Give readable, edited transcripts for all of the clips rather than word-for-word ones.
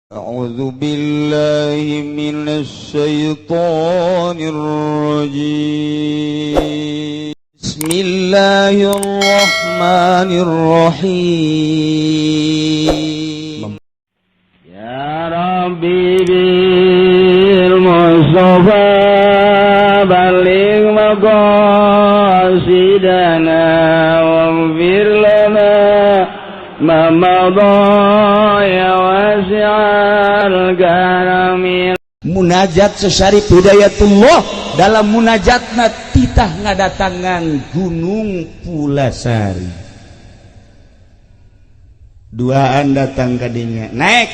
أعوذ بالله من الشيطان الرجيم بسم الله الرحمن الرحيم يا ربي بالمصطفى بلغ مقاصدنا واغفر لنا ما مضى ya wasi'al karami. Munajat Syarif Hidayatullah dalam munajatna titah ngadatangan Gunung Pulasari. Duaan datang ke dinya, naik.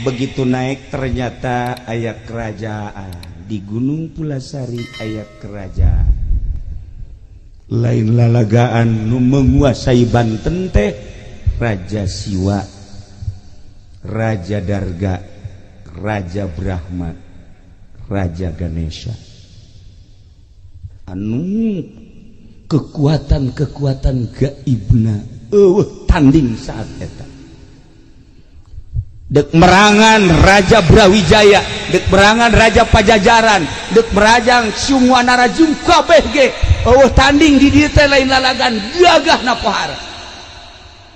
Begitu naik ternyata aya kerajaan di Gunung Pulasari, aya kerajaan. Lain lalagaan nu menguasai Banten teh Raja Siwa, Raja Darga, Raja Brahma, Raja Ganesha. Anu kekuatan-kekuatan gaibna tanding saat eta. Dek merangan Raja Brawijaya, dek merangan Raja Pajajaran, dek merangan Sungwana Rajung kabeh ge tanding di dieu teh lain lalagan gagahna pohara.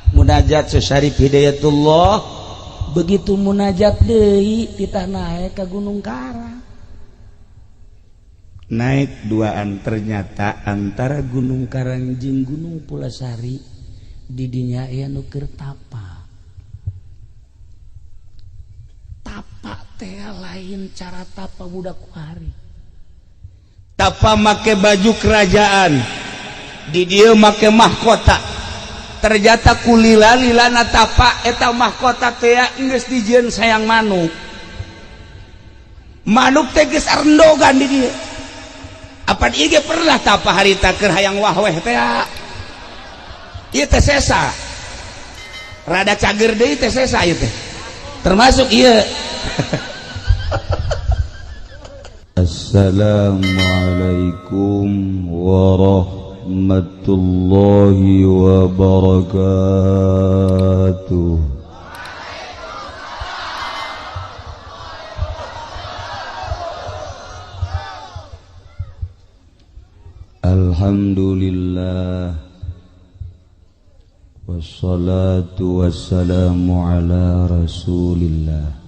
Munajat Syarif Hidayatullah. Begitu munajat deui titah naik ke Gunung Karang. Naik duaan ternyata antara Gunung Karang jeung Gunung Pulasari di dinya aya nu keur tapa. Tapa teh lain cara tapa budak kuari. Tapa make baju kerajaan. Di dieu make mahkota. Ternyata kulila-lilana tapa eta mahkota teh geus dijieun sayang manuk. Manuk teh geus arendogan di dieu. Apa ieu ge pernah tapa harita keur hayang wahweh teh. Ieu teh sesa. Rada cager deui teh sesa ieu teh. Termasuk ieu. Assalamualaikum warahmatullahi wabarakatuh. Alhamdulillah wassalatu wassalamu ala rasulillah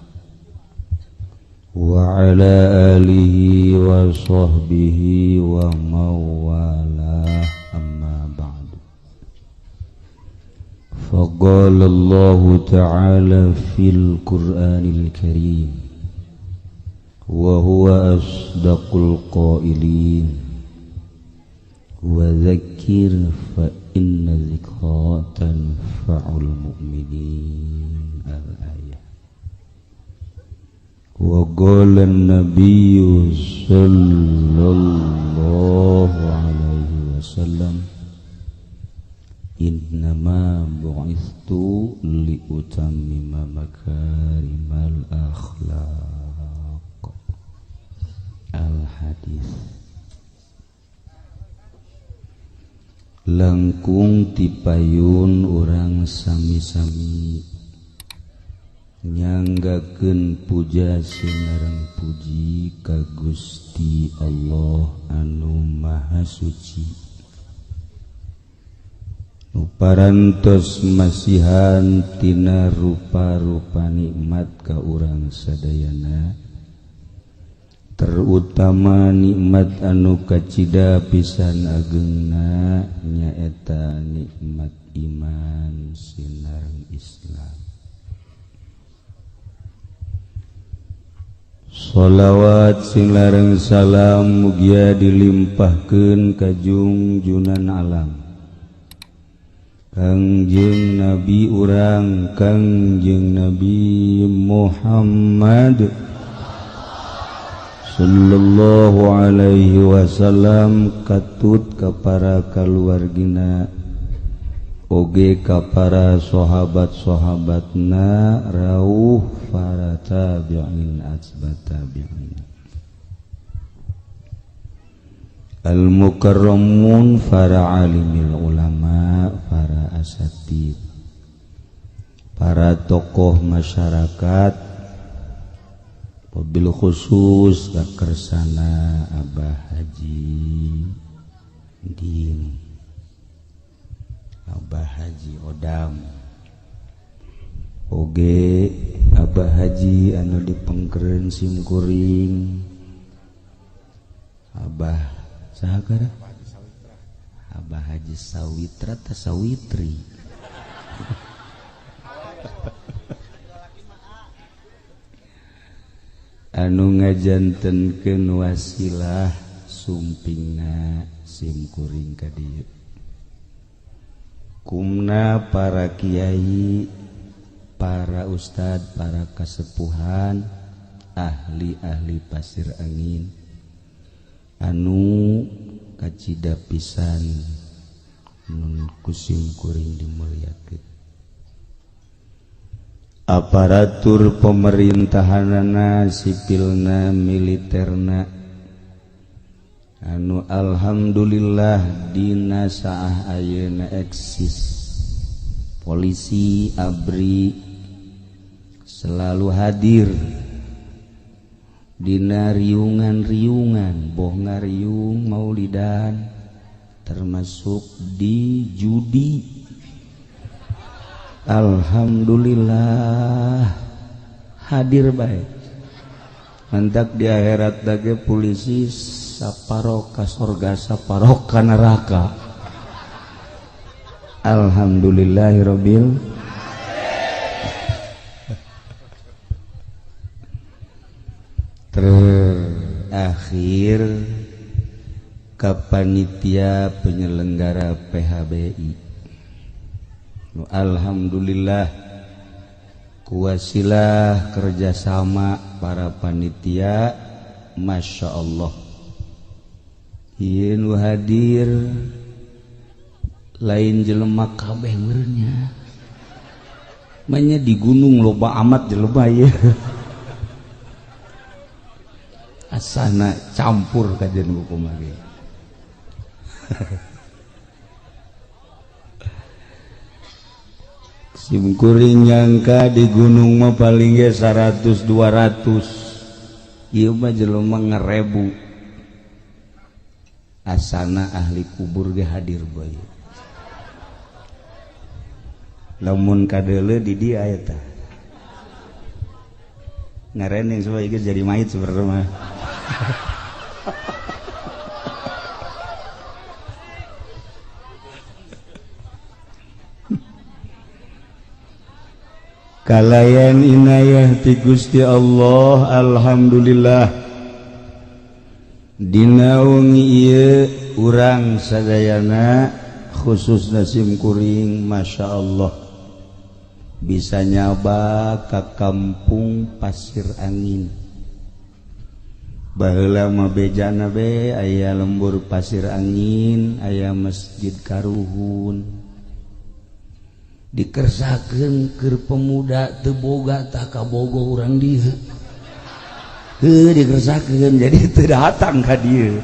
wa ala alihi wa sahbihi wa mawalah, amma ba'du. Faqala Allah ta'ala fil Qur'anil Karim wa huwa asdaqul qailin wa dhakkir fa inna dhikra tanfa'ul mu'minin. Al-ayah. Wa qala an-nabiyyu sallallahu alaihi wasallam innama bu'ithtu liutammima makarimal akhlaq. Al-hadis. Langkung tipayun urang sami-sami nyanggakeun puja sinareng puji ka Gusti Allah anu Maha Suci, nu parantos masihan tina rupa-rupa nikmat ka urang sadayana, terutama nikmat anu kacida pisan ageungna nyaeta nikmat iman sinareng Islam. Sholawat sing lareng salam mugia dilimpahkeun ka junjunan alam Kangjeng Nabi urang Kangjeng Nabi Muhammad sallallahu alaihi wasallam, katut ka para kaluargina oge ka para sahabat-sahabatna rawuh para tabi'in atba tabi'in al-mukarramun para alimil ulama, para asatid, para tokoh masyarakat, wabil khusus kakersana Abah Haji Din, Abah Haji Odam, oge Abah Haji anu dipengkereun simkuring, Abah sahagara Abah Haji Sawitra ta Sawitri anu ngajantenkeun wasilah sumpingna simkuring ka dieu. Kumna para kiai, para ustad, para kasepuhan, ahli-ahli pasir angin anu kacida pisan nun kusim kuring dimulyakeun. Aparatur pemerintahanana, sipilna, militerna anu alhamdulillah dina saah ayeuna eksis. Polisi, ABRI selalu hadir dina riungan-riungan, boh ngariung maulidan, termasuk di judi. Alhamdulillah hadir baik. Hendak di akhirat dage polisi saparok ka sorga, saparok ka neraka. Alhamdulillahirabbil terakhir ka panitia penyelenggara PHBI. Alhamdulillah kuasilah kerjasama para panitia, Masya Allah ieu nu hadir lain jelema kabeh meureunnya manya di gunung loba amat jelema ieu asana campur kajian hukum lagi. Simkuring nyangka di gunung mah paling ge 100-200, ieu mah jelema ngarebu. Asana ahli kubur ge hadir bae. Lamun kadeuleu di dieu eta. Ngareneng supaya geus jadi mayit sebenarnya mah. Kalayan inayah ti Gusti Allah, alhamdulillah dina wengi ieu urang sadayana khususna simkuring Masya Allah bisa nyaba ka kampung Pasir Angin. Baheula mah bejana be aya lembur Pasir Angin, aya Masjid Karuhun. Dikersakeun keur pemuda teu boga tak kabogoh urang dieu. Dikersakeun jadi teu datang ka dieu.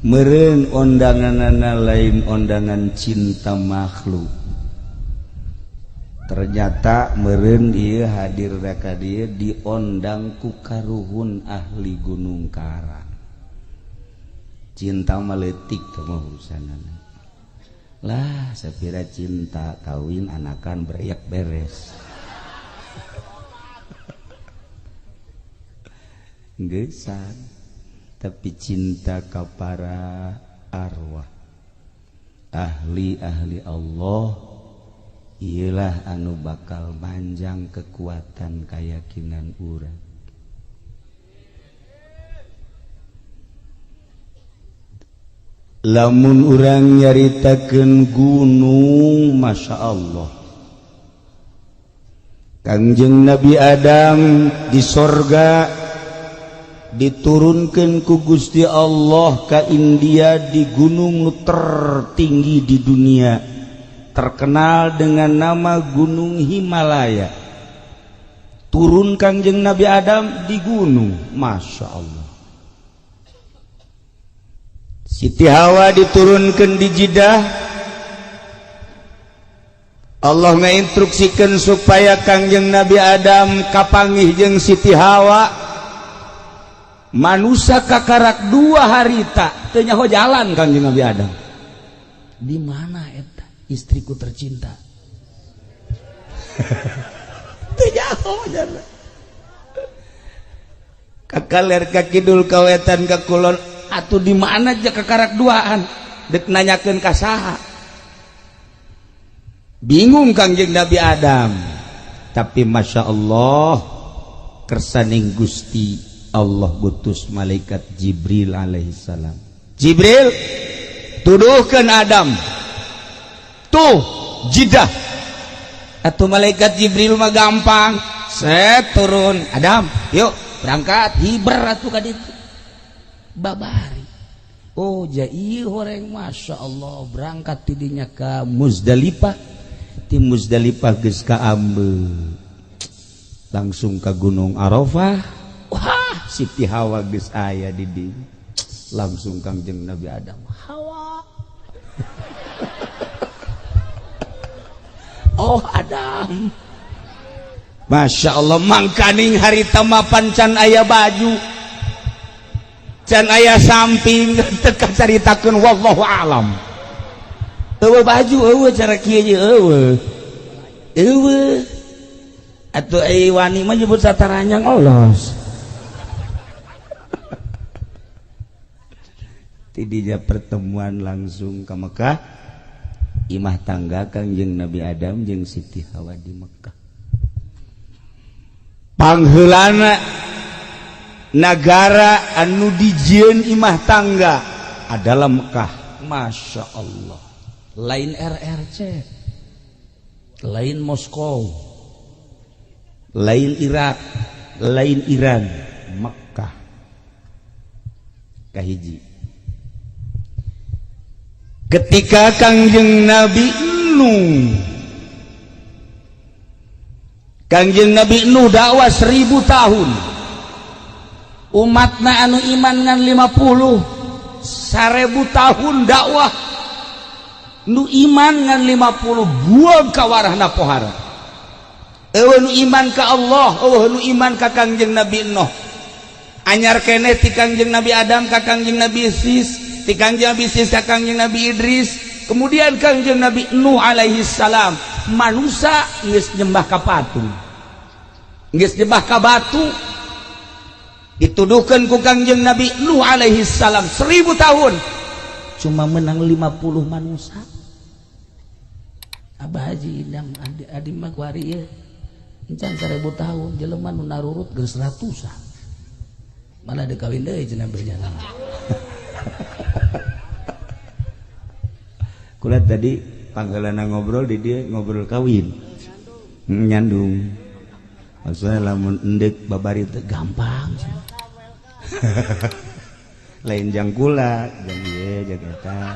Meureun ondanganana lain ondangan cinta makhluk. Ternyata meureun ieu hadir ka dieu diondang ku Karuhun ahli Gunung Karang. Cinta mah leutik teh mah urusanana. Lah sapira cinta kawin anakan berayak beres. Geusan tapi cinta ka para arwah ahli-ahli Allah ialah anu bakal manjang kekuatan keyakinan urang. Lamun urang nyaritakeun gunung, Masya Allah Kangjeng Nabi Adam di sorga diturunkeun ku Gusti Allah ka India di gunung nu tertinggi di dunia terkenal dengan nama Gunung Himalaya. Turun Kangjeng Nabi Adam di gunung, Masya Allah. Siti Hawa diturunkan di Jeddah, Allah ngainstruksikan supaya Kangjeng Nabi Adam kapanggih jeung Siti Hawa manusia kakarak 2 hari tak teu nyaho jalan Kangjeng Nabi Adam. Di mana eta istriku tercinta? Teu nyaho jalan. Kakaler ka kidul ka wetan ka kulon atuh di mana aja kakarak duaan dek nanyakeun ka saha. Bingung Kangjeng Nabi Adam, tapi Masya Allah kersaning Gusti Allah butus malaikat Jibril alaihissalam. Jibril tuduhkeun Adam tuh jidah atuh malaikat Jibril mah gampang set turun Adam yuk berangkat hiber atuh ka ditu babari. Oh jai horeng Masya Allah berangkat tidinya ka Muzdalifah. Di Muzdalifah geus ka Ambe langsung ka Gunung Arafah. Wah Siti Hawa geus aya di dieu langsung Kangjeng Nabi Adam Hawa. Oh Adam Masya Allah mangkaning harita mapan can aya baju can aya samping teka caritakeun wallahu alam. Eueuh baju eueuh cara kieu ye eueuh atuh ai wani mah nyebut sataranyang olos. Tidinya pertemuan langsung ke Mekah imah tangga Kangjeng Nabi Adam jeung Siti Hawa di Mekah. Pangheulana negara anu dijieun imah tangga adalah Mekah. Masya Allah lain RRC lain Moskow lain Irak lain Iran Mekah kahiji. Ketika Kangjeng Nabi Nuh dakwah 1000 tahun umatna anu iman ngan 50 1000 tahun dakwah nu iman ngan 50 buang ka warahna pohara. Eueuh nu iman ka Allah, eueuh nu iman ka Kangjeng Nabi Nuh. Anyar keneh ti Kangjeng Nabi Adam ka Kangjeng Nabi Sis, ti Kangjeng Nabi Sis ka Kangjeng Nabi Idris, kemudian Kangjeng Nabi Nuh alaihi salam. Manusia geus nyembah ka patung. Geus nyembah ka batu. Dituduhkeun ku Kangjeng Nabi Nuh alaihi salam 1000 tahun cuma menang 50 manusia. Abah Haji Indang adi mah kuari ieu encan 1000 tahun jelema nu narurut geus ratusan. Malah dikawin deui cenah berjalan. Kula tadi panggalana ngobrol di dia ngobrol kawin. Nyandung. Maksudnya lamun endek babari teh gampang. Lain jang kula, jang ieu jang eta.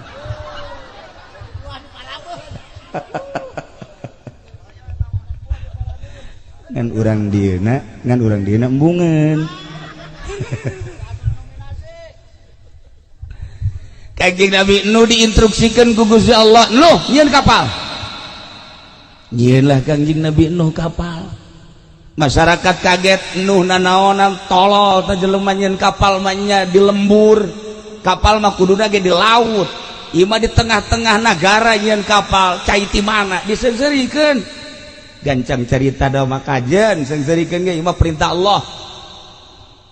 Ngan urang dieuna embungeun. Kangjeng Nabi Nuh diinstruksikan ku Gusti Allah, Nuh nyieun kapal. Nyieunlah Kangjeng Nabi Nuh kapal. Masyarakat kaget, Nuh nanaonan tolol teh jelema nyieun kapal mah nya di lembur. Kapal mah kuduna ge di laut. Ieu mah di tengah-tengah negara nyieun kapal, cai ti mana diseungseurikeun. Gancang carita da makajeun, seungseurikeun ge ieu mah perintah Allah.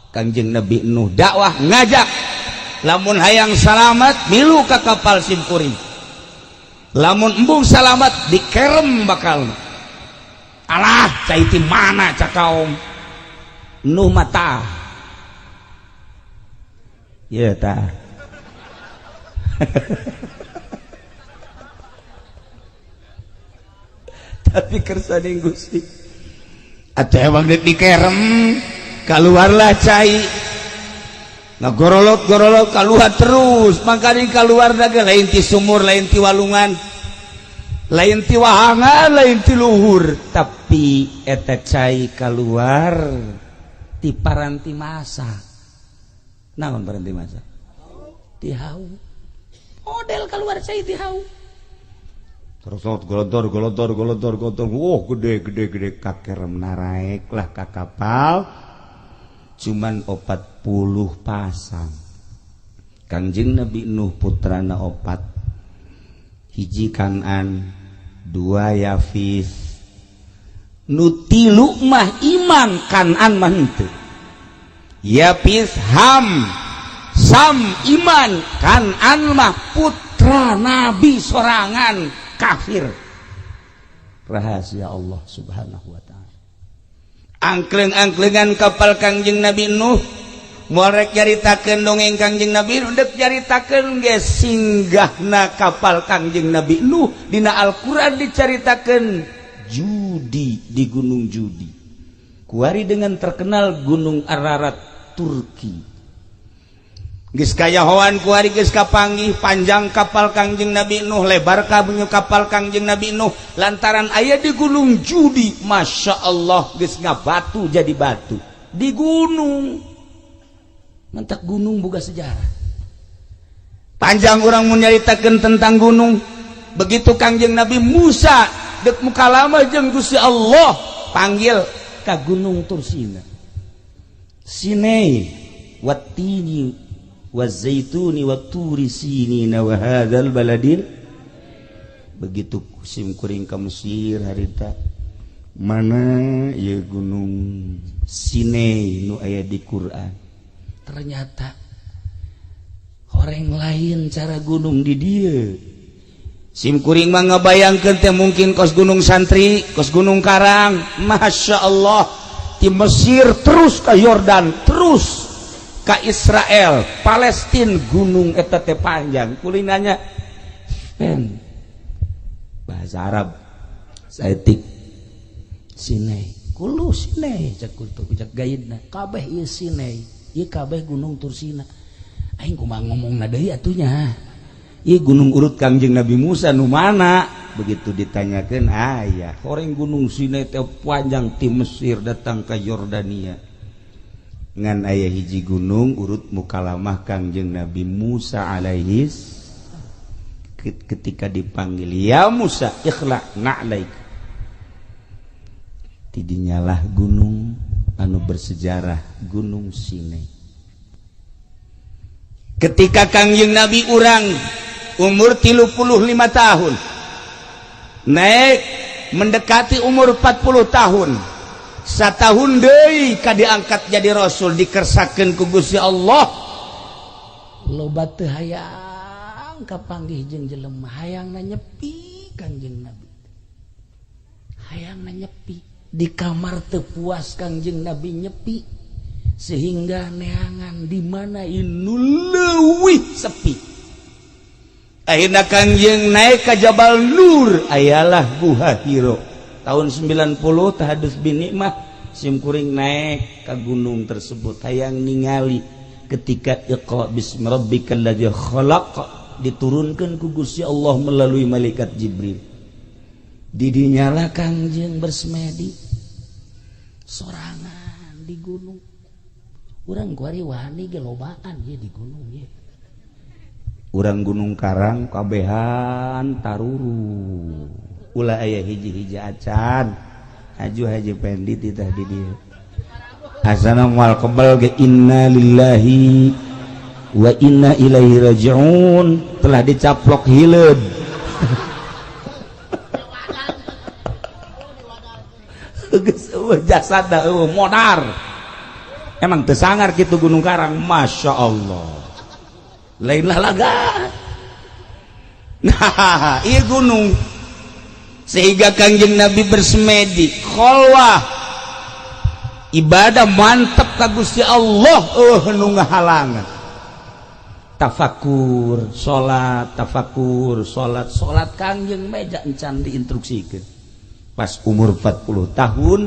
Kangjeng Nabi Nuh dakwah ngajak lamun hayang salamat milu ka kapal simkuring, lamun embung salamat dikerem bakal. Alah cai ti mana cakaom Nuh mata ye tah. Tapi kersaning Gusti atuh emang dikerem keluarlah cai ngagorolot-gorolot keluar terus makanya keluar daga lain ti sumur lain ti walungan lain ti wahangan lain ti luhur tapi eta cai keluar ti paranti masa. Naon paranti masa? Ti hau model keluar cai ti hau terus golodor gede kakerem naraek lah ka kapal cuman 40 pasang Kangjeng Nabi Nuh putrana 4 hiji Kanan 2 Yafis nu 3 mah iman Kanan mah henteu Yafis Ham Sam iman Kanan mah putra Nabi sorangan kafir. Rahasia Allah Subhanahu wa taala. Angkleng-angklengan kapal Kangjeng Nabi Nuh moal rek caritakeun dongeng Kangjeng Nabi Nuh deuk caritakeun ge singgahna kapal Kangjeng Nabi Nuh dina Al-Qur'an dicaritakeun judi di Gunung Judi. Kuari dengan terkenal Gunung Ararat Turki. Geus kayahoan kuari geus kapanggih panjang kapal Kangjeng Nabi Nuh lebar kabunyu kapal Kangjeng Nabi Nuh lantaran aya di Gunung Judi Masya Allah geus ngabatu jadi batu di gunung mantak gunung boga sejarah panjang orang mun nyaritakeun tentang gunung begitu Kangjeng Nabi Musa deuk mukalamah jeung Gusti Allah panggil ka Gunung Tursina Sinai wattini wazaituni watturi sinina wa hadzal baladil begitu sim kuring ka Mesir harita mana ya Gunung Sinai nu aya di Quran ternyata horeng lain cara gunung di dieu sim kuring mah ngabayangkeun teh mungkin kos Gunung Santri kos Gunung Karang Masya Allah di Mesir terus ka Yordan terus ka Israel, Palestina gunung eta teh panjang. Kulinanya pen bahasa Arab saeutik Sinai. Kulo Sinai cak kultu cak gaidna. Kabeh ieu Sinai, ieu kabeh gunung Tursina. Aing kumaha ngomongna deui atunya. Ieu gunung urut Kangjeng Nabi Musa nu mana? Begitu ditanyakeun aya. Horeng gunung Sinai teh panjang ti Mesir datang ka Yordania. Ngan ayah hiji gunung urut mukalamah Kangjeng Nabi Musa alaihis ketika dipanggil ya Musa ikhla na'laik tidinyalah gunung anu bersejarah Gunung Sinai ketika Kangjeng Nabi urang umur 35 tahun naik mendekati umur 40 tahun satahun deui ka diangkat jadi rasul dikersakeun ku Gusti Allah loba teu hayang kapanggih jeung jelema hayangna nyepi Kangjeng Nabi hayangna nyepi di kamar teu puas Kangjeng Nabi nyepi sehingga neangan di mana inu leuwih sepi akhirna Kangjeng naik ka Jabal Nur ayalah Guha Hiro tahun 90 tahadus binikmah sim kuring naik ke gunung tersebut hayang ningali ketika iqra bismi rabbikal ladzi khalaq diturunkan ku Gusti Allah melalui malaikat Jibril didinyalah Kangjeng bersemedi sorangan di gunung urang kuari wani ge lobaan ye di gunung ye urang Gunung Karang kabehan taruru ulah aya hiji-hiji acan aju haji pendi titah di dieu asana moal kebal ge inna lillahi wa inna ilaihi rajiun telah dicaplok hileud geus eueuh jasada eueuh modar emang teu sangar kitu Gunung Karang Masya Allah lain lah laga nah ieu gunung sehingga Kangjeng Nabi bersemedi kholwah ibadah mantep ka Gusti Allah nu ngahalangan tafakur salat Kangjeng meja encan diinstruksikeun pas umur 40 tahun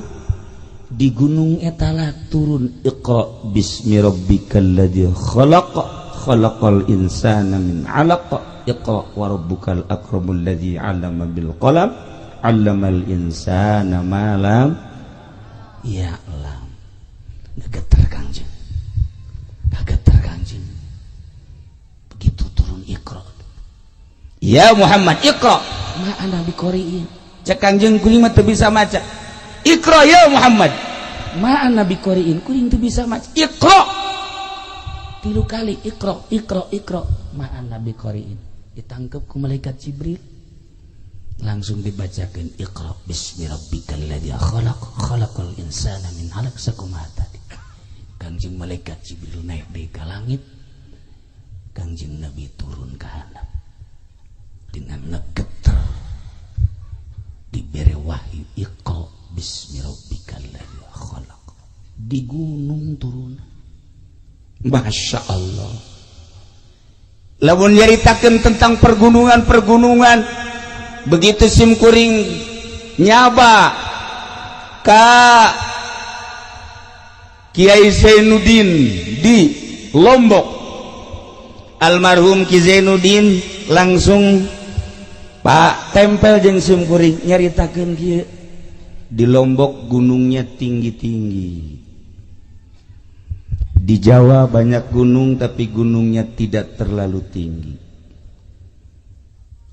di gunung etalah turun iqra bismi rabbikal ladzi khalaq khalaqal insana min 'alaq iqra wa rabbukal akramul ladzi 'allama bil qalam 'allamal insana ma lam ya'lam gegeter Kangjeng begitu turun iqra ya Muhammad iqra ma'ana biqori'in. Cek Kangjeng kuring mah teu bisa maca. Iqra ya Muhammad. Ma'ana biqori'in, kuring teu bisa maca. Iqra. 3 kali iqra, iqra, iqra. Ma'ana biqori'in. Ditangkep ku malaikat Jibril. Langsung dibacakan Iqra bismi rabbikal ladzi khalaq khalaqal insana min 'alaq sakumaha. Kangjeng malaikat Jibril naik dari ke langit, Kangjeng Nabi turun ke handap dengan ngegeter diberi wahyu Iqra bismi rabbikal ladzi khalaq. Di gunung turun. Masya Allah. Lamun nyaritakeun tentang pergunungan-pergunungan, begitu simkuring nyaba ka Kiai Zainuddin di Lombok, almarhum Ki Zainuddin langsung Pak tempel jeung simkuring nyaritakeun kieu. Di Lombok gunungnya tinggi-tinggi. Di Jawa banyak gunung tapi gunungnya tidak terlalu tinggi.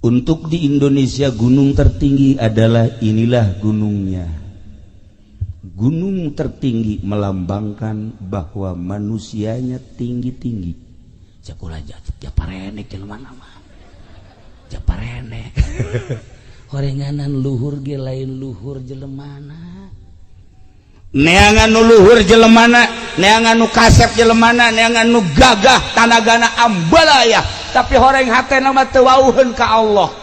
Untuk di Indonesia gunung tertinggi adalah inilah gunungnya. Gunung tertinggi melambangkan bahwa manusianya tinggi-tinggi. Jakula japarene jelema mah. Japarene. Horenganan luhur ge lain luhur jelemana. Neangan nu luhur jelemana, neangan nu kasep jelemana, neangan nu gagah tanagana ambalaya, tapi horeng hatena mah teu wauheun ka Allah.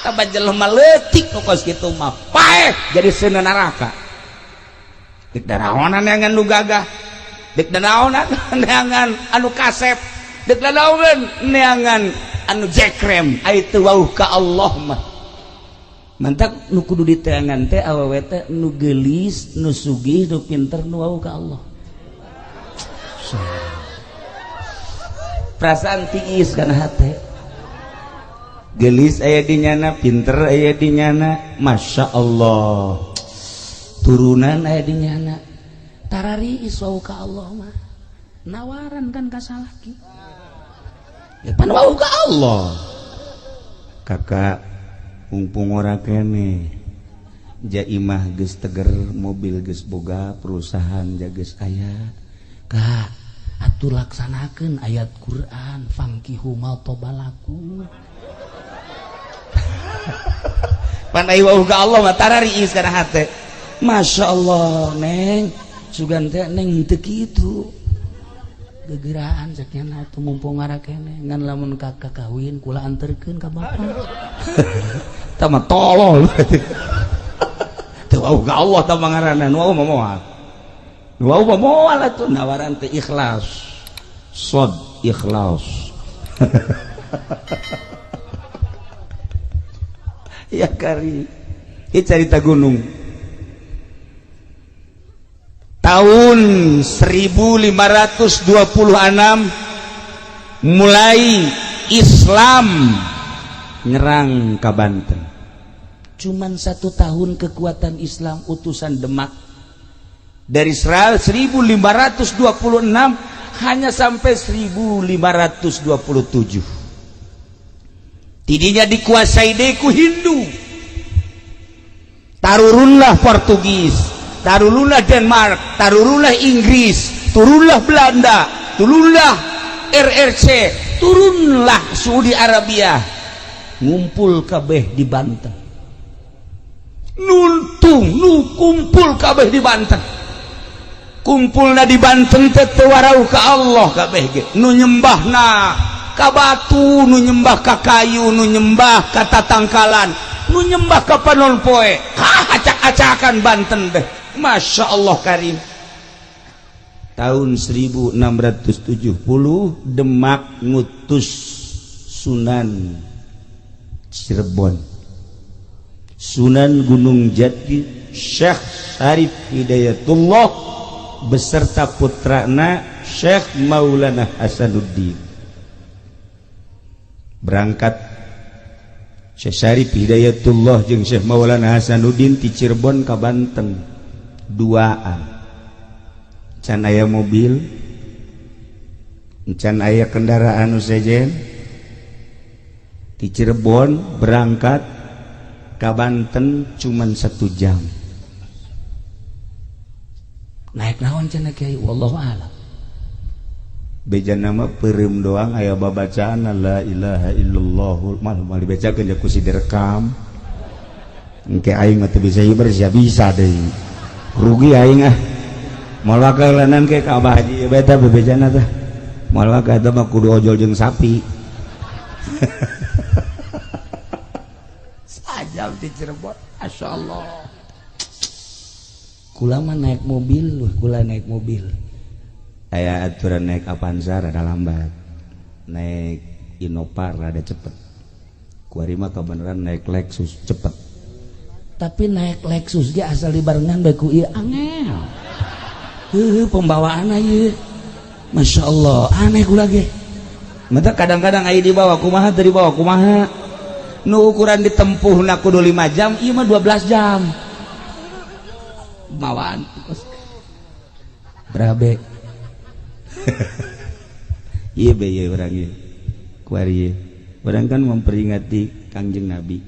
Tabah jelema leutik nu kos kitu mah paeh jadi seuneu neraka. Dik daraonan neangan nu gagah, dik daraonan neangan anu kasep, dik daraonan neangan anu jekrem, aya teu wauh ka Allah mah. Mantak nu kudu diteangan teh awewe teh nu geulis, nu sugih, nu pinter, nu wau ka Allah. Perasaan tiis kana hate. Geulis aya di nyana, pinter aya di nyana, masya Allah. Turunan aya di nyana. Tarariis wau ka Allah mah. Nawaran kan ka salaki. Ya pan wau ka Allah. Kakak mumpung ora kene jaimah geus teger, mobil geus boga, perusahaan geus aya, Kak atuh laksanakeun ayat Quran fankihu ma tobalakum. Pan aya wau ka Allah mah tarariis kana hate. Masya Allah neng sugan teh neng teu kitu gegeraan sakena atuh mumpung ngara kene ngan lamun kakak kawin kula anterkeun ka bapak. Tah mah tolol. Teu wau ka Allah tah ngaranna nu wau mah moal. Nu wau mah moal atuh nawaran teh ikhlas. Shod ikhlas. Ya kari. Ieu carita gunung. Tahun 1526 mulai Islam nyerang ke Banten. Cuman 1 tahun kekuatan Islam utusan Demak dari 1526 hanya sampai 1527. Tidinya dikuasai deku Hindu. Tarurunlah Portugis, tarurunlah Denmark, tarurunlah Inggris, turunlah Belanda, turunlah RRC, turunlah Saudi Arabia, ngumpul kabeh di Banten. Nuntung nu kumpul kabeh di Banten. Kumpulna di Banten teh teu warau ka Allah kabeh ge. Nu nyembahna ka batu, nu nyembah ka kayu, nu nyembah ka tatangkalan, nu nyembah ka panon poe. Acak-acakan Banten deh. Masya Allah karim. Tahun 1670 Demak ngutus Sunan Cirebon, Sunan Gunung Jati, Syekh Syarif Hidayatullah beserta putrana Syekh Maulana Hasanuddin. Berangkat Syekh Syarif Hidayatullah jeung Syekh Maulana Hasanuddin ti Cirebon ka Banten. Duaan can aya mobil, can aya kendaraan nu sejen. Di Cirebon berangkat ka Banten cuman 1 jam. Naik naon cenah Kiai? Wallahu a'lam. Beja nama peureum doang aya babacaan la ilaha illallah mal dibacakeun ku si direkam. Engke aing mah teu bisa hiber sia bisa deui. Rugi aing ah. Moal wakalanan ke ka Abah Haji beta bebejana teh. Moal waka eta mah kudu ojol jeung sapi. Sajam di Cirebon. Masyaallah. Kula mah naik mobil, kula naik mobil. Aya aturan naik Avanza rada lambat. Naik Innova rada cepet. Kuari mah kebenaran naik Lexus cepet. Tapi naik Lexus ge asal dibarengan bae ku ieu angel. Pembawaanna ieu. Masyaallah, aneh kula ge. Mata kadang-kadang aya di bawah kumaha teu di bawah kumaha. Nu ukuran ditempuhna kudu 5 jam, ieu mah 12 jam. Bawaan berabe. Iya be ya orang ieu. Kuari ieu. Orang kan memperingati Kangjeng Nabi.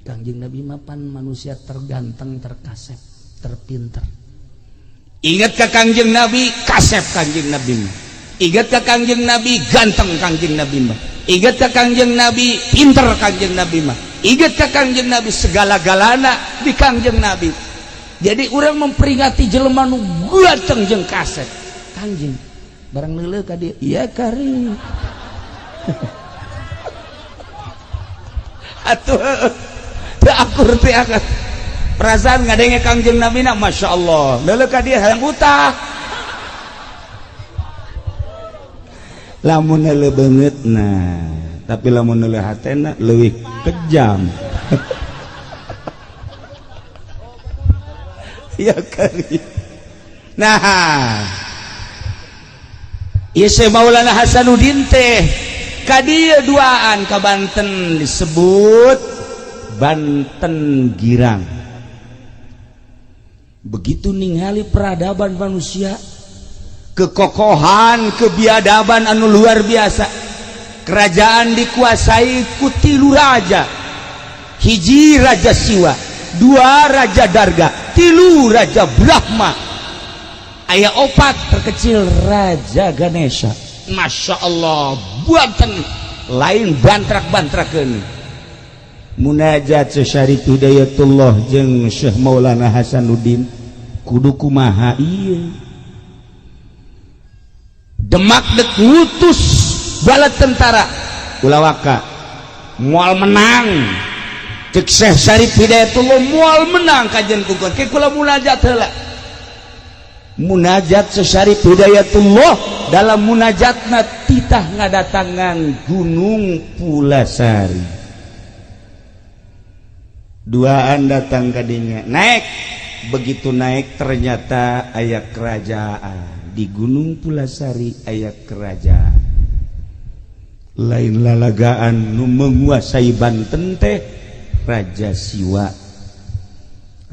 Kangjeng Nabi mapan manusia terganteng, terkasep, terpinter. Ingat ke Kangjeng Nabi, kasep Kangjeng Nabi mah. Ingat ke Kangjeng Nabi, ganteng Kangjeng Nabi mah. Ingat ke Kangjeng Nabi, pinter Kangjeng Nabi mah. Ingat ke Kangjeng Nabi, segala-galana di Kangjeng Nabi. Jadi orang memperingati jelema nu ganteng jeung kasep. Kangjeng barang leuleuh ka dieu, iya kari. Atuh teu akur teh akan. Perasaan ngadenge Kangjeng Nabi na masyaallah. Leuleuh ka dieu hayang utah. Lamun leuleuh beungeutna, tapi lamun leuleuh hatena leuwih kejam. Ya kali. Nah, ieu Maulana Hasanuddin teh ka dieu duaan ka Banten disebut Banten Girang. Begitu ningali peradaban manusia, kekokohan, kebiadaban anu luar biasa. Kerajaan dikuasai ku 3 raja. Hiji Raja Siwa, 2 Raja Darga, 3 Raja Brahma, aya 4 terkecil Raja Ganesha. Masya Allah, buatan lain bantrak-bantrakeun. Munajat Syarif Hidayatullah jeung Syekh Maulana Hasanuddin kudu kumaha ieu? Demak dek ngutus bala tentara ulawaka moal menang. Cek Syekh Syarif Hidayatullah moal menang kajian kukuan ke kula munajat heula. Munajat Syekh Syarif Hidayatullah dalam munajatna titah ngadatangan Gunung Pulasari. Duaan datang ka dinya, naik. Begitu naik ternyata aya kerajaan di Gunung Pulasari, aya kerajaan. Lain lalagaan nu menguasai Banten teh Raja Siwa,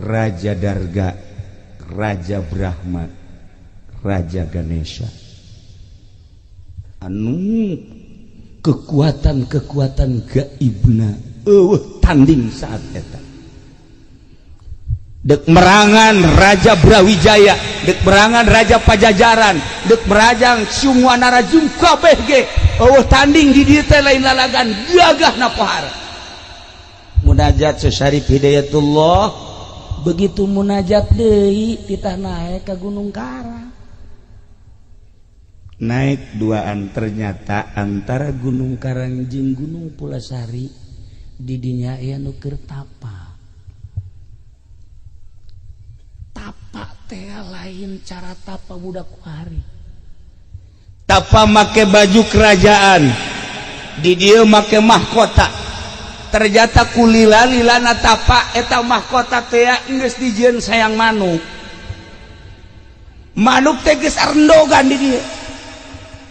Raja Darga, Raja Brahma, Raja Ganesha. Anu kekuatan-kekuatan gaibna tanding saat eta. Dek merangan Raja Brawijaya, dek merangan Raja Pajajaran, dek merajang Sungwana Rajung kabeh ge tanding di dieu teh lain lalagan gagahna pohara. Munajat Syekh Syarif Hidayatullah, begitu munajat deui titah naik ke Gunung Karang. Naik duaan ternyata antara Gunung Karang jeung Gunung Pulasari di dinya aya nu keur tapa. Tapa teh lain cara tapa budak kuari. Tapa make baju kerajaan, di dieu make mahkota. Ternyata kulila-lilana tapa eta mahkota teh geus dijieun sayang manuk. Manuk teh geus arendogan di dieu.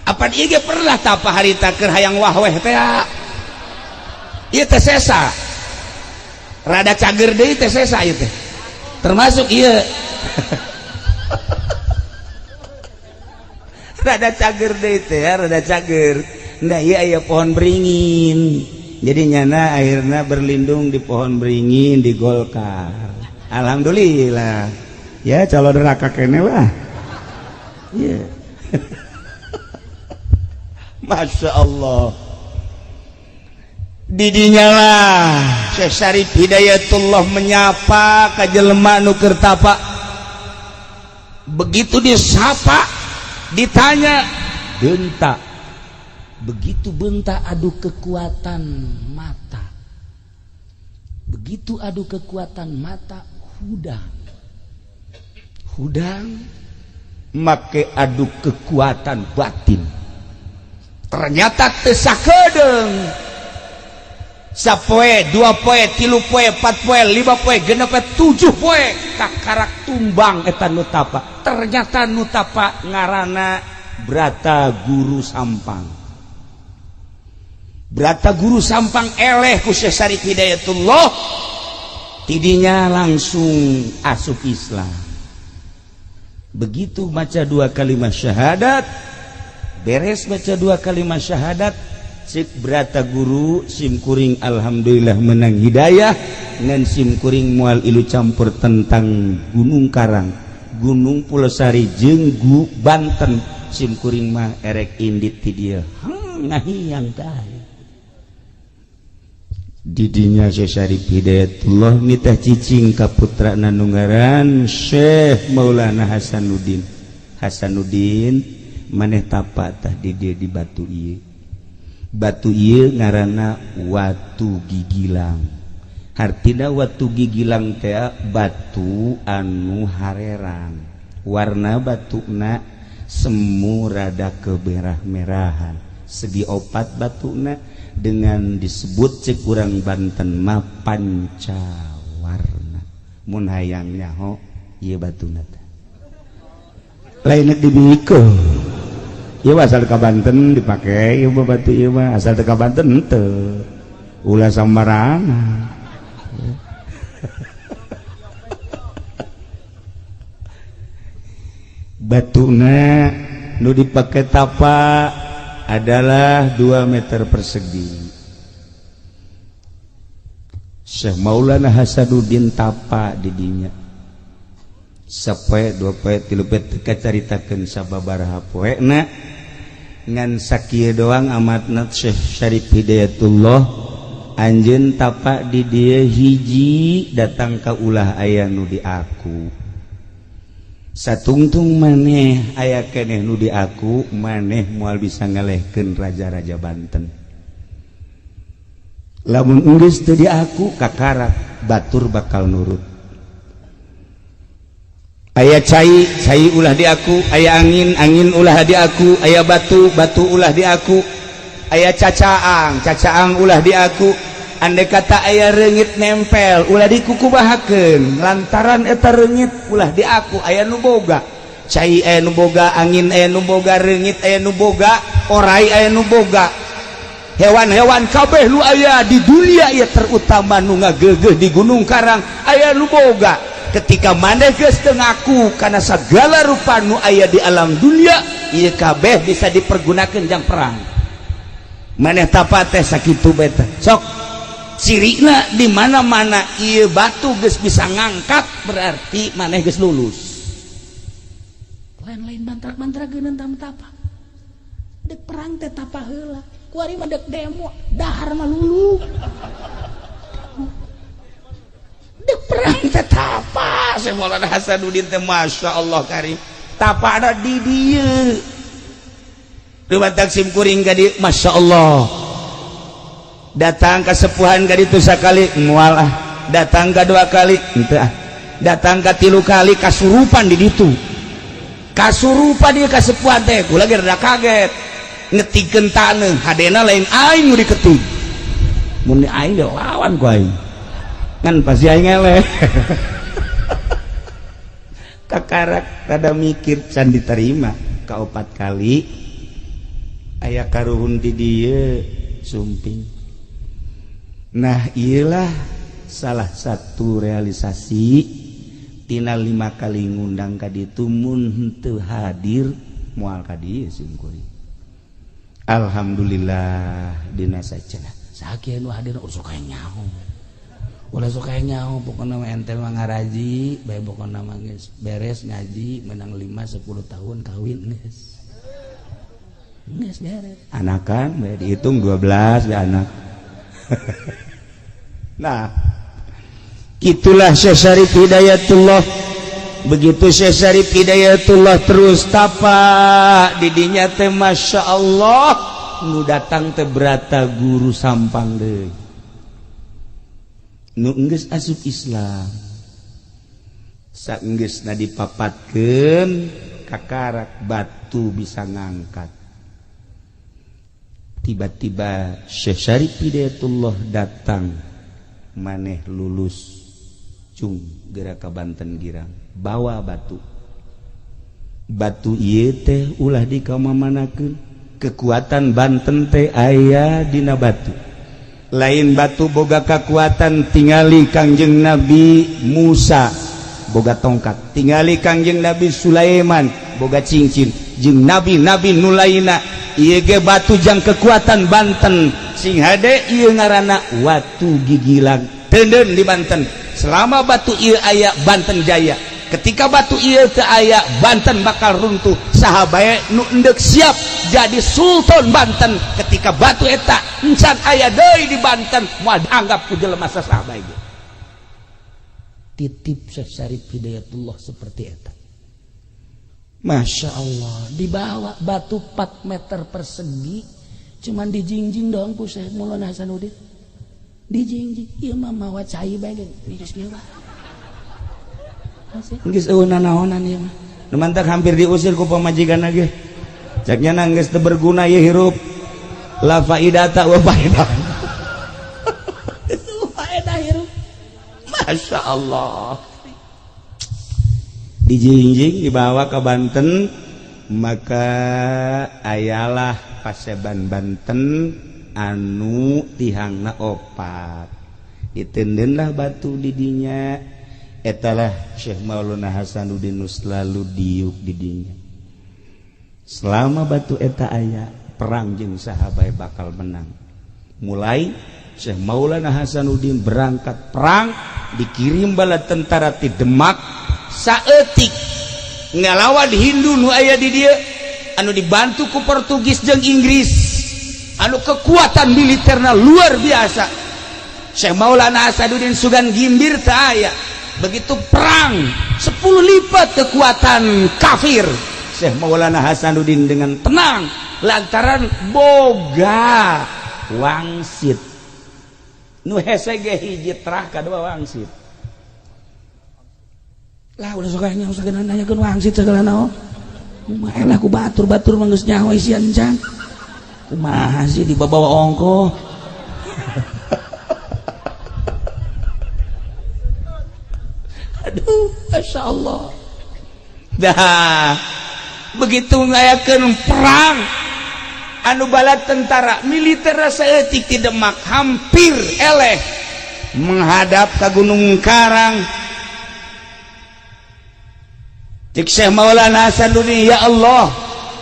Apa ieu ge pernah tapa harita keur hayang wahweh teh. Ieu teh sesa. Rada cager deui teh sesa ieu teh. Termasuk ieu. Rada cager deui teh, rada cager. Nah ieu aya pohon beringin. jadi nyana akhirnya berlindung di pohon beringin di Golkar. Alhamdulillah ya, calon neraka kene lah ya. Masya Allah didinya lah Syekh Syarif Hidayatullah menyapa ka jelema nu keur tapa. Begitu disapa ditanya benta, begitu benta adu kekuatan mata, begitu adu kekuatan mata hudang make adu kekuatan batin. Ternyata teu sakedeung sapoe, 2 poe, 3 poe, 4 poe, 5 poe, 6 poe, 7 poe kakarak tumbang eta nu tapa. Ternyata nu tapa ngaranna Brata Guru Sampang. Brata Guru Sampang eleh ku Syekh Syarif Hidayatullah, tidinya langsung asup Islam. Begitu baca 2 kalimat syahadat, beres baca 2 kalimat syahadat, cik Brata Guru simkuring alhamdulillah menang hidayah, ngan simkuring moal ilu campur tentang Gunung Karang, Gunung Pulosari jeung Banten, simkuring mah erek indit ti dieu ngahiyang tah. Didinya Syekh Syarif Hidayatullah nitah cicing ka putrana nu ngaran Syekh Maulana Hasanuddin. Hasanuddin maneh tapa tah di dieu di batu ieu. Batu ieu ngaranna Watu Gigilang. Hartina Watu Gigilang teh batu anu harerang. Warna batuna semu rada kemerah-merahan. Segi opat batuna dengan disebut cek urang Banten mah pancawarna. Mun hayang nyaho ieu batuna teh. Lain dibikeun. Ieu asal ka Banten dipake ieu batu ieu mah asal teh ka Banten teu. Ulah sambarangan. Batuna nu dipake tapa adalah 2 meter persegi. Syekh Maulana Hasanuddin tapa di dinya. Sapoe 2 poe 3 poe teu kacaritakeun sababaraha poena ngan sakieu doang amatna Syekh Syarif Hidayatullah anjeun tapa di dieu hiji datang ka ulah aya nu di aku. Satungtung maneh aya keneh nu di aku, maneh moal bisa ngalehkeun raja-raja Banten. Lamun geus teu di aku kakarak batur bakal nurut. Aya cai ulah di aku, aya angin ulah di aku, aya batu ulah di aku, aya cacaang ulah di aku. Andai kata aya reungit nempel ulah dikukubahakeun lantaran eta reungit ulah di aku. Aya nu boga cai, aya nu boga angin, aya nu boga reungit, aya nu boga orai, aya nu boga hewan-hewan kabeh nu aya di dunia ieu terutama nu ngageugeuh di Gunung Karang aya nu boga. Ketika maneh geus teu ngaku kana sagala rupa nu aya di alam dunia, ieu kabeh bisa dipergunakeun jang perang. Maneh tapa teh sakitu bae teh sok cirina di mana-mana ieu batu geus bisa ngangkat berarti maneh geus lulus. Lain-lain mantrak-mantrageun tam tapa. Dek perang teh tapa heula. Kuari mah dek demo, dahar mah lulu. Dek perang teh tapa. Syekh Maulana Hasanuddin teh masyaallah karim. Tapa ada di dieu. Rumatak sim kuring ka dieu masyaallah. Datang ke sepuhan ka ditu sakali moal ah, datang ka 2 kali henteu ah, datang ka 3 kali kasurupan di ditu. Kasurupan dia ka sepuhan teh kula ge rada kaget. Ngetikeun taneuh hadena lain aing nu diketik. Mun aing lawan ku aing. Ngan pasti aing eleh. Kakarak rada mikir can diterima ka 4 kali aya karuhun di dieu sumping. Nah iyalah salah satu realisasi tina 5 kali ngundang ka ditu mun henteu hadir moal ka dieu simkuring. Alhamdulillah dina sacenah sakit nu hadir urus kayak nyaho ulah sok kayak nyaho pokoknya ente mah ngaraji bae pokoknya mah geus beres ngaji menang 5-10 tahun kawin geus beres anakan bae dihitung 12 ya anak nah itulah Syekh Syarif Hidayatullah. Begitu Syekh Syarif Hidayatullah terus tapa didinya teh Masya Allah nu datang teh berata guru sampang deui nu geus asup Islam saenggeusna dipapatkeun kakarak batu bisa ngangkat. Tiba-tiba Syekh Syarif Hidayatullah datang maneh lulus cung gerak ka Banten girang bawa batu ieu teh ulah dikamamanakeun kekuatan Banten teh aya dina batu lain batu boga kekuatan tingali Kangjeng Nabi Musa boga tongkat tingali Kangjeng Nabi Sulaiman boga cincin jeung nabi-nabi nu lainna ieu ge batu jang kekuatan Banten sing hade ieu ngaranna watu gigilang teuneun di Banten selama batu ieu aya Banten jaya ketika batu ieu teu aya Banten bakal runtuh saha bae nu endek siap jadi sultan Banten ketika batu eta encan aya deui di Banten moal dianggap ku jelema saha bae titip Syekh Syarif Hidayatullah seperti eta. Masya Allah dibawa batu 4 meter persegi cuman dijingjing doang ku Syekh Maulana Hasanuddin dijingjing ieu mah mawa cai bae geus ieu mah geus eueuh naonan ieu mah nu mantak hampir diusir ku pamajikanna ge cek nya geus teu berguna ieu hirup la faidata wa faidah itu faedah hirup Masya Allah dijingjing dibawa ke Banten maka ayalah paseban Banten anu tihangna opat ditendenlah batu didinya etalah Syekh Maulana Hasanuddin selalu diuk didinya selama batu eta aya perang jeung sahabat bakal menang mulai Syekh Maulana Hasanuddin berangkat perang dikirim bala tentara ti Demak saeutik ngalawan Hindu nu aya di dieu anu dibantu ku Portugis jeung Inggris anu kekuatan militerna luar biasa. Syekh Maulana Hasanuddin Sugan Gimbir teu aya begitu perang 10 lipat kekuatan kafir Syekh Maulana Hasanuddin dengan tenang lantaran boga wangsit nu hese ge hiji trah kadua wangsit lah ulah sok nya usah nanyakeun wangsit segala naon kumaha lah ku batur-batur mah geus nyaho isian can kumaha sih dibawa ongko aduh Masya Allah dah begitu ngayakeun perang anu bala tentara militer saeutik ti Demak hampir eleh menghadap ka Gunung Karang cik Syekh Maulana Hasanuddin ya Allah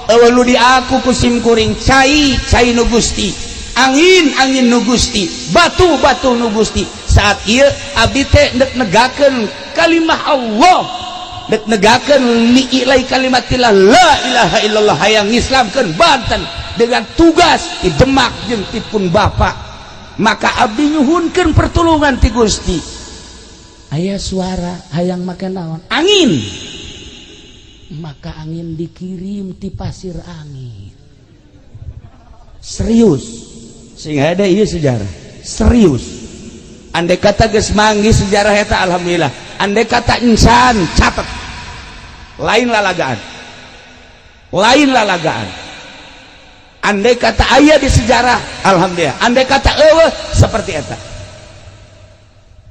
eueuh di aku kusim kuring cai nu Gusti angin nu Gusti batu nu Gusti saat ieu abdi teh dek negakeun kalimah Allah dek negakeun li'ilai kalimatillah la ilaha illallah hayang ngislamkeun Banten dengan tugas di Demak jeung tipun Bapak maka abdi nyuhunkeun pertolongan ti Gusti aya suara hayang make naon angin maka angin dikirim ti pasir angin serius sehingga ada ieu sejarah serius andai kata geus manggi sejarah eta alhamdulillah andai kata insan catat lain lalagaan andai kata aya di sejarah alhamdulillah andai kata eueuh seperti eta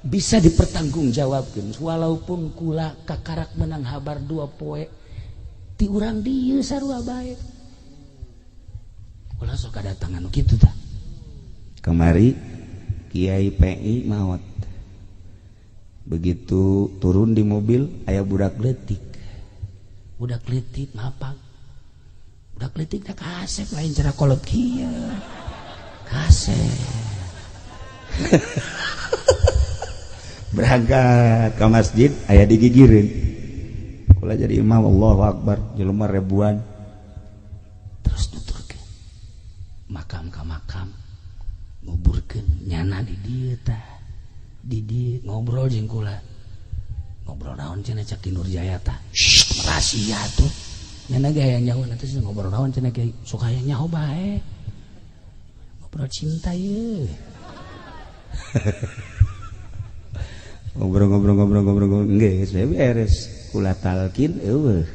bisa dipertanggungjawabkeun walaupun kula kakarak menang habar 2 poe ti urang dieu sarua bae ulah sok kadatangan nu kitu tah kemari Kiai PI maot begitu turun di mobil aya budak leutik mapang budak leutik da kasep lain cara kolot kieu kasep berangkat ke masjid aya digigireun kula jadi imam Allahu Akbar jelema ribuan terus nuturkeun makam ka makam nguburkeun nyana di dieu tah di dieu ngobrol jeung kula ngobrol naon cenah cak di Nurjaya tah rahasia tuh nyana ge aya nyaho nanti ngobrol naon cenah ge sok aya nyaho bae ngobrol cinta ye ngobrol geus beres kula talkin eueuh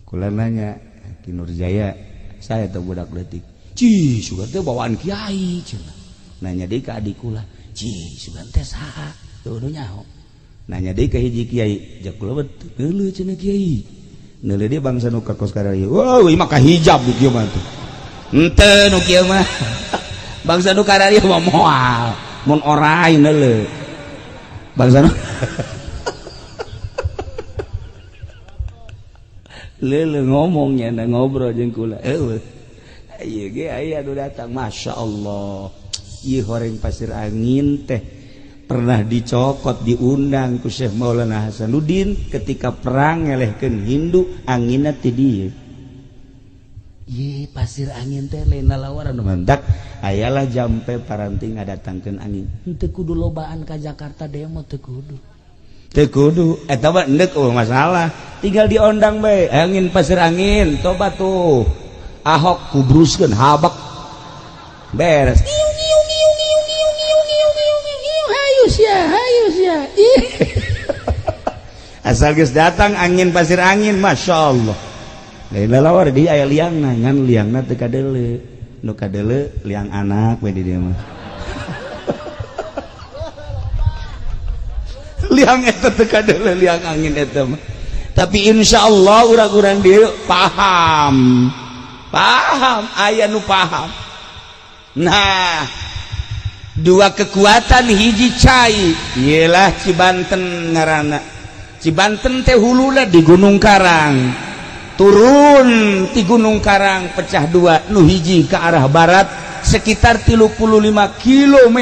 kula nanya Ki Nurjaya saya teh budak leutik ci sugan teh bawaan kiai cenah nanya deui ka adik kula ci sugan teh saha teu nu nyaho nanya deui ka hiji kiai jak kula beuleuh cenah kiai neuleuh dia bangsa nu ka kos kararieu wow ieu mah ka hijab kieu mah tuh henteu nu kieu mah bangsa nu kararieu mah moal mun orai neuleuh bangsa nu leuleuh ngomongnya na ngobrol jeung kula eueuh ieu ge aya anu datang masyaallah ieu horeng pasir angin teh pernah dicokot diundang ku Syekh Maulana Hasanuddin ketika perang ngelehkeun Hindu anginna ti dieu ieu pasir angin teh lain lalawaran mantak ayalah jampe paranti ngadatangkeun angin teu kudu lobaan ka Jakarta demo teu kudu eta mah endek masalah tinggal diondang bae angin pasir angin coba tuh Ahok kubruskeun habak beres hayus ya asal geus datang angin pasir angin masyaallah lain lalawar di aya liangna ngan liangna teu kadeuleu nu kadeuleu liang anak we di dieu mah liang eta teu kadeuleu liang angin eta mah tapi insyaallah urang-urang dieu paham aya nu paham nah dua kekuatan hiji cai ialah Cibanten ngaranna Cibanten teh huluna di Gunung Karang turun di Gunung Karang pecah dua nu hiji ke arah barat sekitar 35 km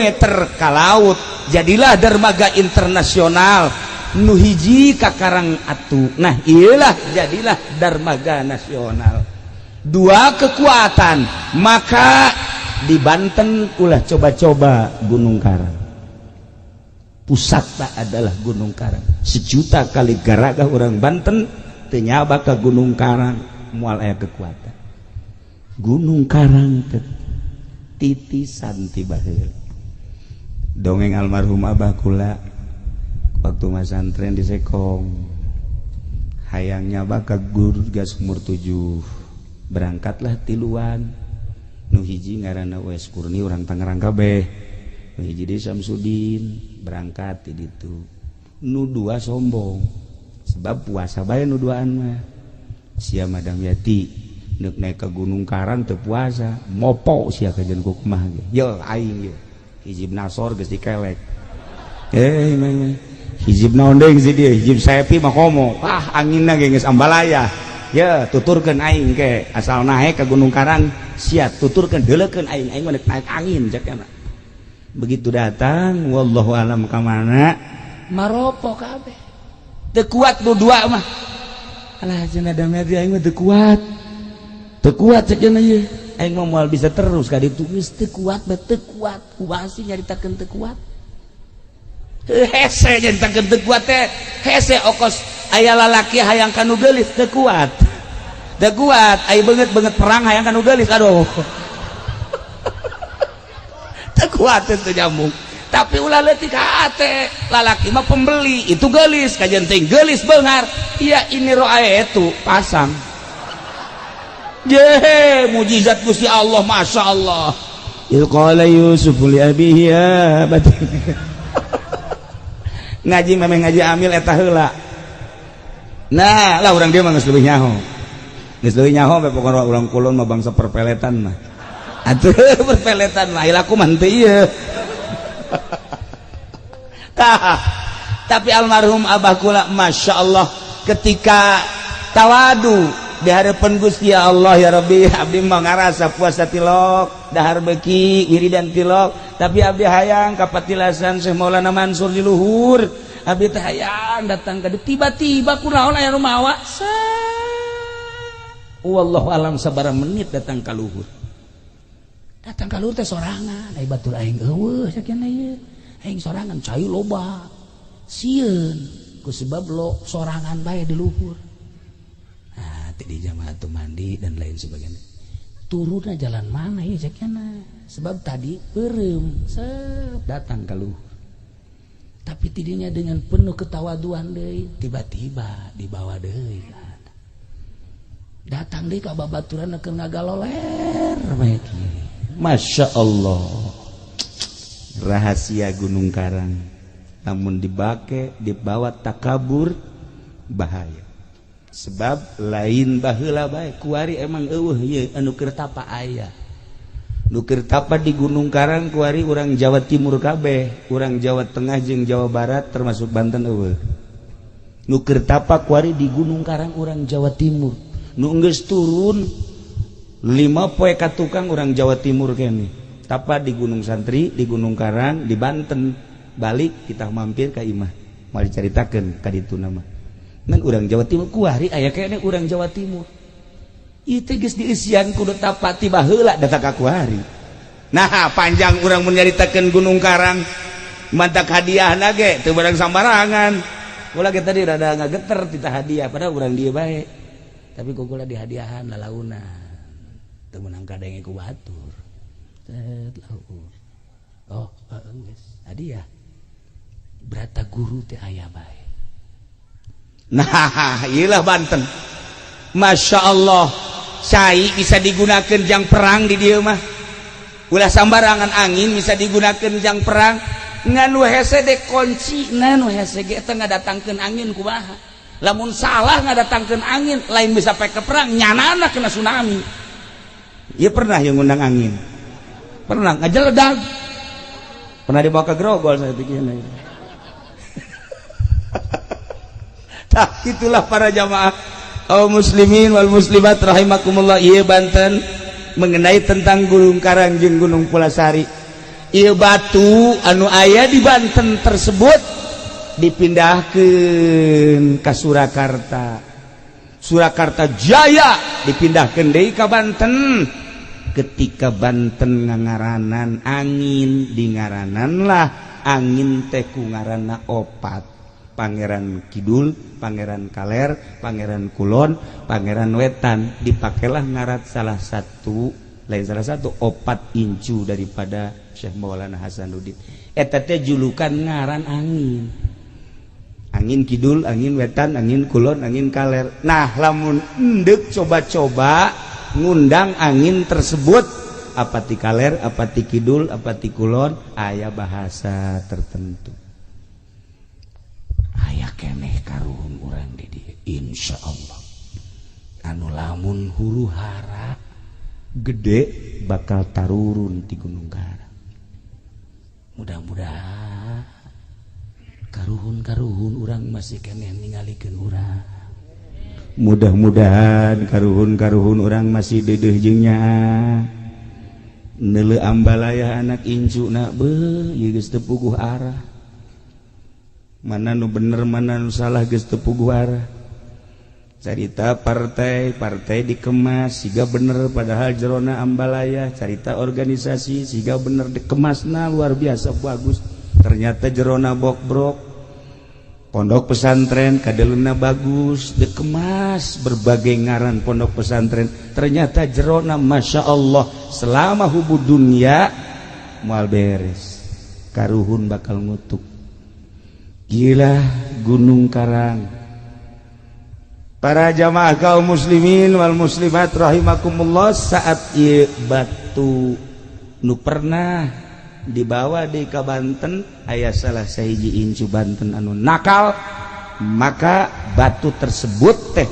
ka laut jadilah dermaga internasional nu hiji ka Karang Atu nah iyalah jadilah dermaga nasional dua kekuatan maka di Banten ulah coba-coba Gunung Karang pusatna adalah Gunung Karang 1 juta kali garaga orang Banten teu nyaba ka Gunung Karang moal aya kekuatan Gunung Karang titisan ti baheula dongeng almarhum abah kula waktu masantren di Sekong hayang nyaba ka guru gas umur 7 berangkatlah tiluan nu hiji ngaranna Wes Kurni urang Tangerang kabeh nu hiji di Samsudin berangkat di ditu nu dua sombong sebab puasa bae nu duaan mah sia Madam Yati neuk naik ke Gunung Karang teu puasa mopo sia kajen ku kumaha ge yo aing ye hijib nasor geus dikelek hijib naon deui si dieu hijib saepi mah komo anginna ge geus ambalaya ya tuturkeun aing ke asal naik ke Gunung Karang sia tuturkeun deuleukeun aing mah naik angin cek kana begitu datang wallahu alam ka mana maropo kabeh teu kuat dua mah alah cenah damai aing mah teu kuat cek cenah ieu aing mah moal bisa terus ka ditu geus teu kuat kumaha sih nyaritakeun teu kuat hese nyaritakeun teu kuat teh hese okos aya lalaki hayang kanu geulis teu kuat aya beungeut perang hayang kanu geulis aduh teu kuat teu nyambung tapi ulah leutik ka hate lalaki mah pembeli itu geulis kajen teh geulis beungar iya ini roa itu pasang je mujizat Gusti Allah masyaallah il qala Yusuf li abihi ya ngaji memang ngaji amil eta heula nah lah urang dia mah geus leuwih nyaho bae pokona urang kulon mah bangsa perpeletan mah atuh perpeletan mah ilaku mah teu ieu tapi almarhum abah kula masyaallah ketika tawadu di harapan Gusti ya Allah ya Rabbi abdi mah ngarasa puasa tilok dahar beki wiridan tilok tapi abdi hayang kapatilasan Syekh Maulana Mansur di luhur abdi teh hayang datang ka tiba-tiba kunaon aya nu mawa wallahu alam sabaraha menit datang ka luhur teh sorangan ai batur aing eueuh sakieu ieu aing sorangan cai loba sieun ku sebab lo sorangan bae di luhur. Nah, di jamaah tu mandi dan lain sebagainya. Turunna jalan mana ya cekna? Sebab tadi eureum datang ka luhur. Tapi tidinya dengan penuh ketawaduan deui, tiba-tiba dibawa deui. Datang deui ka babaturan keur ngagaloler bae kieu. Masya Allah. Rahasia Gunung Karang. Namun dibawa takabur bahaya sebab lain baheula bae kuari emang eueuh ieu anu keur tapa aya nu keur tapa di Gunung Karang kuari urang Jawa Timur kabeh urang Jawa Tengah jeung Jawa Barat termasuk Banten eueuh nu keur tapa kuari di Gunung Karang urang Jawa Timur nu geus turun 5 poe ka tukang urang Jawa Timur keneh tapa di Gunung Santri di Gunung Karang di Banten balik kita mampir ka imah mau dicaritakeun ka ditu nama ngan urang Jawa Timur kuari aya kene urang Jawa Timur ieu teh geus dieusian kudu tapati baheula datang ka kuari nah panjang urang mun nyaritakeun Gunung Karang mantak hadiahna ge teu barang sambarangan ulah ge tadi rada ngageter tita hadiah padahal urang dieu bae tapi kukula di hadiahan lalauna teu meunang kadenge ku batur tet laur oh geus hadiah berata guru teh aya bae. Nah, iyalah Banten. Masya Allah, cai bisa digunakan jang perang di dieu mah. Ulah sambarangan angin bisa digunakan jang perang. Ngan nu hese de kuncina nu hese ge teh ngadatangkeun angin kumaha. Lamun salah ngadatangkeun angin, lain bisa pae ke perang, nyanana kena tsunami. Ieu pernah yang ngundang angin. Pernah ngajeledag. Pernah dibawa ke Grogol saya pikirnya. Nah, itulah para jamaah kaum muslimin wal muslimat rahimakumullah ieu Banten mengenai tentang Gunung Karang jeung Gunung Pulasari. Ieu batu anu aya di Banten tersebut dipindahkeun ka Surakarta. Surakarta Jaya dipindahkeun deui ka Banten. Ketika Banten ngangaranan angin di ngaranan lah angin teh ku ngaranna opat. Pangeran Kidul, Pangeran Kaler, Pangeran Kulon, Pangeran Wetan dipakailah ngarat salah satu opat incu daripada Syekh Maulana Hasanuddin. Eta teh julukan ngaran angin. Angin Kidul, angin Wetan, angin Kulon, angin Kaler. Nah, lamun endek coba-coba ngundang angin tersebut apa ti Kaler, apa ti Kidul, apa ti Kulon, aya bahasa tertentu. Aya keneh karuhun urang di dieu insyaallah anu lamun huru hara gede bakal tarurun di Gunung Karang mudah-mudahan karuhun urang masih keneh ningalikeun urang mudah-mudahan karuhun urang masih deudeuh jeung nyaa neuleuh ambalaya anak incuna beuh ieu geus teu puguh arah mana nu bener mana nu salah geus teu puguh arah carita partai dikemas siga bener padahal jerona ambalaya carita organisasi siga bener dikemasna luar biasa bagus ternyata jerona bok-brok pondok pesantren kadeleuna bagus dikemas berbagai ngaran pondok pesantren ternyata jerona Masya Allah selama hubud dunia moal beres karuhun bakal ngutuk. Gila Gunung Karang. Para jamaah kaum muslimin wal muslimat rahimakumullah saat ieu batu nu pernah dibawa di ka Banten aya salah sahiji incu Banten anu nakal maka batu tersebut teh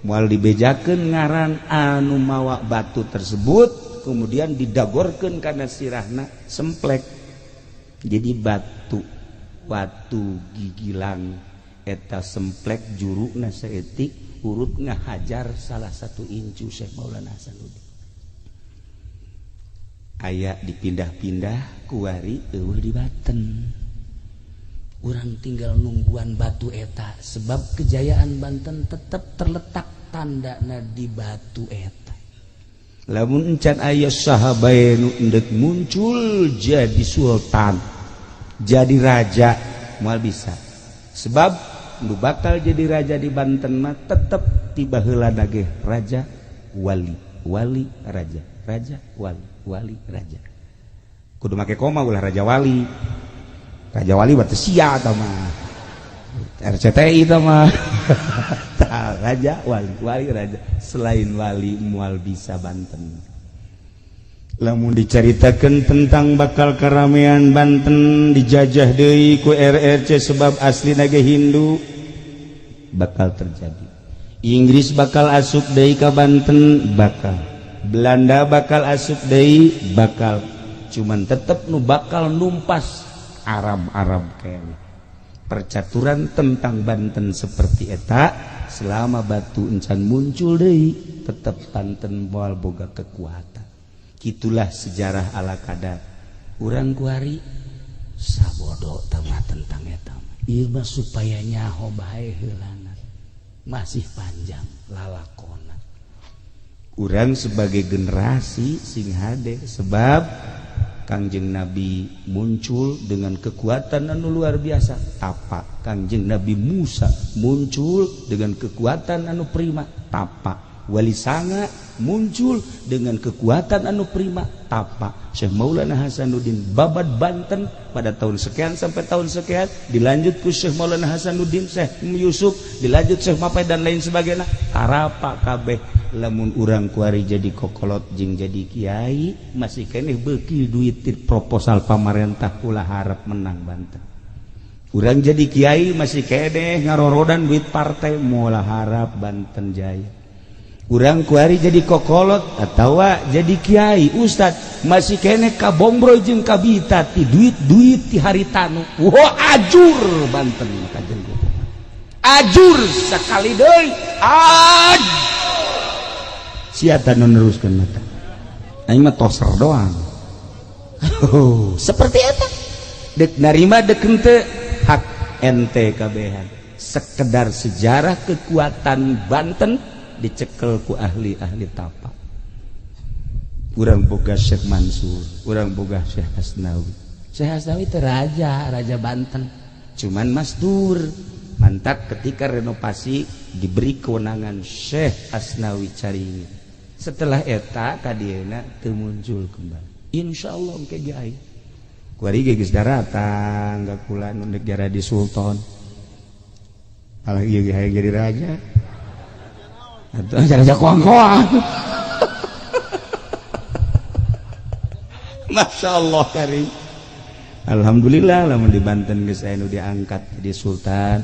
moal dibejakeun ngaran anu mawa batu tersebut kemudian didagorkeun kana sirahna semplek jadi batu gigilang eta semplek juruna saeutik urut ngahajar salah satu incu Syekh Maulana Hasanuddin. Aya dipindah-pindah kuari eueuh di Banten. Urang tinggal nungguan batu eta sebab kejayaan Banten tetap terletak tandana di batu eta. Lamun encan aya saha bae nu endek muncul jadi sultan, jadi raja moal bisa. Sebab nu bakal jadi raja di Banten mah tetep tiba heula ge raja wali, wali raja, raja wali, wali raja. Kudu make koma ulah raja wali. Raja wali batu sia atau mah RCTI itu mah raja wali, wali raja. Selain wali mual bisa Banten. Lamun diceritakan tentang bakal keramean Banten dijajah deui ku RRC sebab asli ge Hindu, bakal terjadi. Inggris bakal asup deui ka Banten, bakal. Belanda bakal asup deui, bakal. Cuman tetep nu bakal numpas Arab kene. Percaturan tentang Banten seperti eta selama batu encan muncul deui tetep Banten moal boga kekuatan. Kitulah sejarah ala kadar. Urang kuari sabodo tama tentang eta. Ieu mah supaya nyaho bae heulana. Masih panjang lalakona. Urang sebagai generasi sing hade sebab Kangjeng Nabi muncul dengan kekuatan anu luar biasa, tapak. Kangjeng Nabi Musa muncul dengan kekuatan anu prima, tapak. Wali Sanga muncul dengan kekuatan anu prima, tapak. Syekh Maulana Hasanuddin babad Banten pada tahun sekian sampai tahun sekian, dilanjut ku Syekh Maulana Hasanuddin, Syekh Yusuf, dilanjut Syekh Mapai dan lain sebagainya. Tarapak kabeh. Lamun urang kuari jadi kokolot jeung jadi kiai masih keneh beuki duit proposal pamarentah ulah harap menang Banten. Urang jadi kiai masih keneh ngarorodan duit partai moal harap Banten jaya. Urang kuari jadi kokolot atawa jadi kiai ustad masih keneh kabombroy jeung kabita ti duit-duit ti haritanu. Wah ajur Banten kajen gua. Ajur sakali deui. Siapa meneruskan mata? Aing mah toser doang. Seperti eta. Dek narima dek henteu hak ente kabehan. Sekedar sejarah kekuatan Banten dicekel ku ahli-ahli tapak. Urang boga Syekh Mansur, urang boga Syekh Hasnawi. Syekh Hasnawi teh raja Banten. Cuman masdur. Mantap ketika renovasi diberi kewenangan Syekh Hasnawi Caringin. Setelah eta kadieuna teu muncul kembali. Insyaallah engke ge aya. Kuari ge geus daratang ka kula nu negara di sultan. Alah ieu ge hayang jadi raja. Atuh raja koang-koang. Masyaallah karim. Alhamdulillah lamun di Banten geus aya nu diangkat jadi sultan.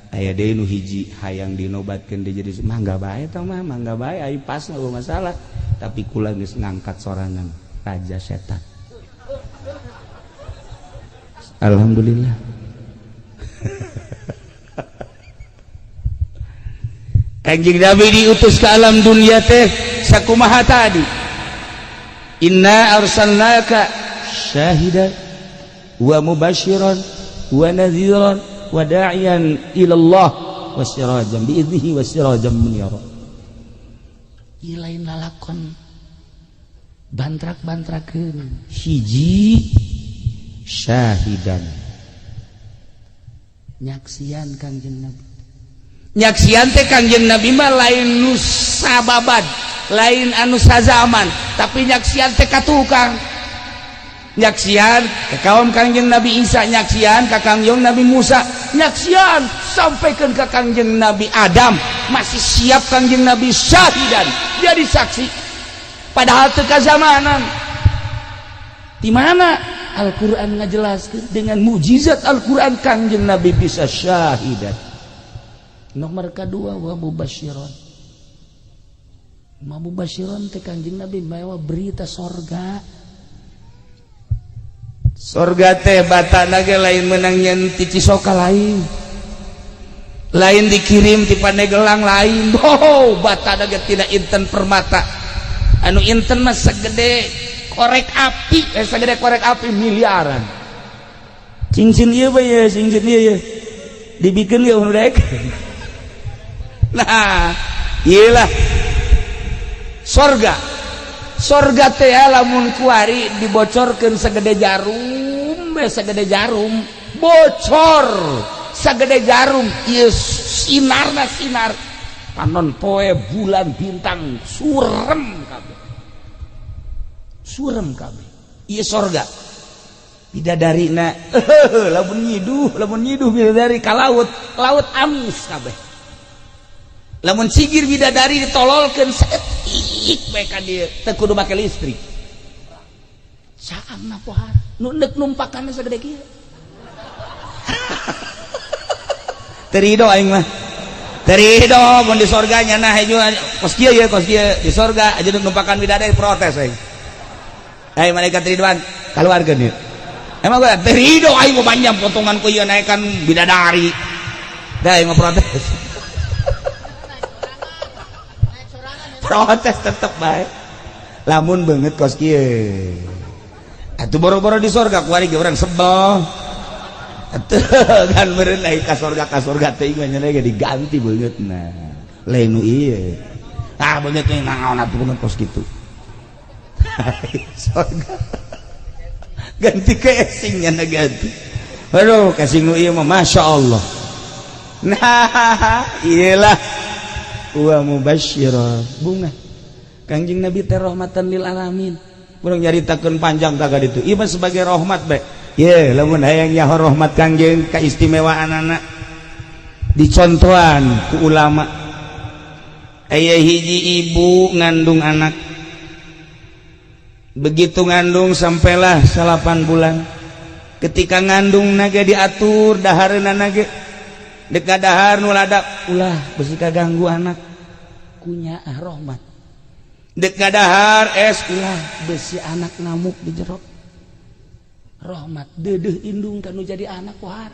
Aya deui nu hiji hayang dinobatkeun dia jadi mangga bae tah mah mangga bae ai pas eueuh masalah tapi kula geus ngangkat sorangan raja setan. Alhamdulillah. Kanjeng Nabi diutus ke alam dunia teh sakumaha tadi? Inna arsalnaka syahidan wa mubasyiran wa nadhiran wa da'iyan ilallah wa sirajan bi'idnihi wa sirajan munira. Ilain lalakon bantrak-bantrakeun hiji syahidan nyaksian Kangjeng Nabi. Nyaksian teh Kangjeng Nabi mah lain nu sababad, lain anu sazaman, tapi nyaksian teh katukang. Nyaksian ke kaum Kangjeng Nabi Isa, nyaksian ke Kangjeng Nabi Musa, nyaksian sampaikan ke Kangjeng Nabi Adam, masih siap Kangjeng Nabi syahidan jadi saksi. Padahal teu kazamanan. Di mana Al-Qur'an ngajelaskeun dengan mukjizat Al-Qur'an Kangjeng Nabi bisa syahidan. Nomor kedua wa mubasyiran. Mubasyiran teh Kangjeng Nabi mawa berita sorga. Sorga teh batana ge lain menang nyen ti Cisoka lain. lain dikirim di Pandeglang lain bata daget tidak inten permata anu inten mah segede korek api segede korek api miliaran cincin ieu bae ya cincin ieu ya dibikin ge anu daek nah iyalah sorga teh lamun kuari dibocorkeun segede jarum bocor sagede jarum ieu sinarna sinar panon poe bulan bintang surem kabeh ieu sorga bidadarina lamun nyiduh bidadari ka laut amis kabeh lamun sigir bidadari ditololkeun seetik bae ka dieu teu kudu make listrik saangna pohar nu neuk numpakanna sagede kieu terido aing mah terido mun di sorganya nah hiju kos kieu di sorga aja numpakan bidadari protes aing malaikat Ridwan kaluarkeun ieu emang gua terido aing mah panjang potongan ku ieu naekan bidadari da aing mah protes tetep bae lamun beungeut kos kieu atuh boro-boro di sorga kuari ge urang sebel kan meureun ai ka sorga teh nya ge diganti beungeutna lain nu ieu beungeut teh naon atuh beungeut kos kitu sorga ganti casingnya na ganti aduh casing nu ieu mah masyaallah nah iyalah wa mubasysyira bunga Kangjeng Nabi teh rahmatan lil alamin urang nyaritakeun panjang taga ditu ieu mah sebagai rahmat bae ye lamun hayang nyaho rahmat Kangjeng kaistimewaanana dicontohan ku ulama aya hiji ibu ngandung anak begitu ngandung sampailah 8 bulan ketika ngandung nage diatur dahareunna nage dek dahar nu ladak ulah besi kaganggu anak kunya rahmat dek dahar ulah besi anak ngamuk di jero rahmat deudeuh indung kanu jadi anak wahar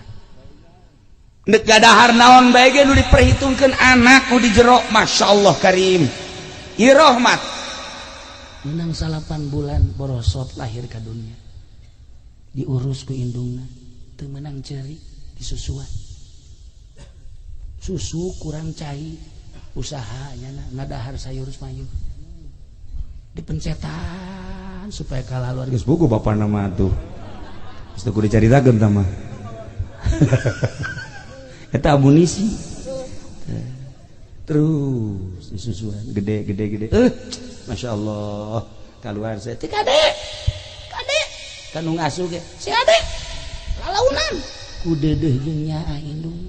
dek dahar naon bae ge nu diperhitungkeun anak ku di jero masyaallah karim ieu rahmat menang 8 bulan borosot lahir ka dunia diurus ku indungna teu meunang ceuri disusuan susu kurang cai usahanya ngadahar sayur mayur dipencetan supaya kalaluan geus buku bapa nama tuh geus teu kudu dicaritakeun tah mah eta amunisi terus disusuan gede Masya Allah keluar saya ti kade kanu ngasuh ge si ade lalaunan ku deudeuh jeung nyaa indung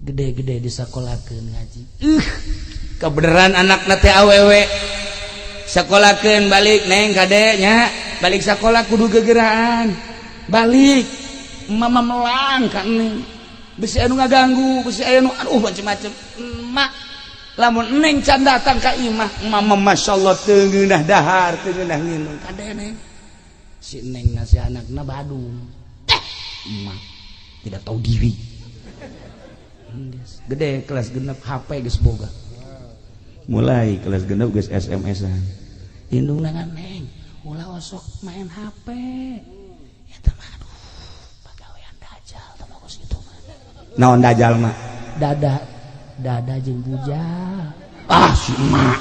gede-gede disakolakeun ngaji kebeneran anakna teh awewe sakolakeun balik neng kade nya balik sakola kudu gegeraan balik mama melang ka neng bisi anu ngaganggu bisi anu macem-macem mak lamun neng can datang ka imah mama masyaallah teu ngeunah dahar teu ngeunah nginung kade neng si neng nasi anakna badung emak tidak tahu diri gede kelas genep HP geus boga mulai kelas genep geus SMS-an indung nangan neng ulah osok main HP eta mah aduh pagawean dajal tah bagus kitu mah naon dajal mah dada jeung bujal si emak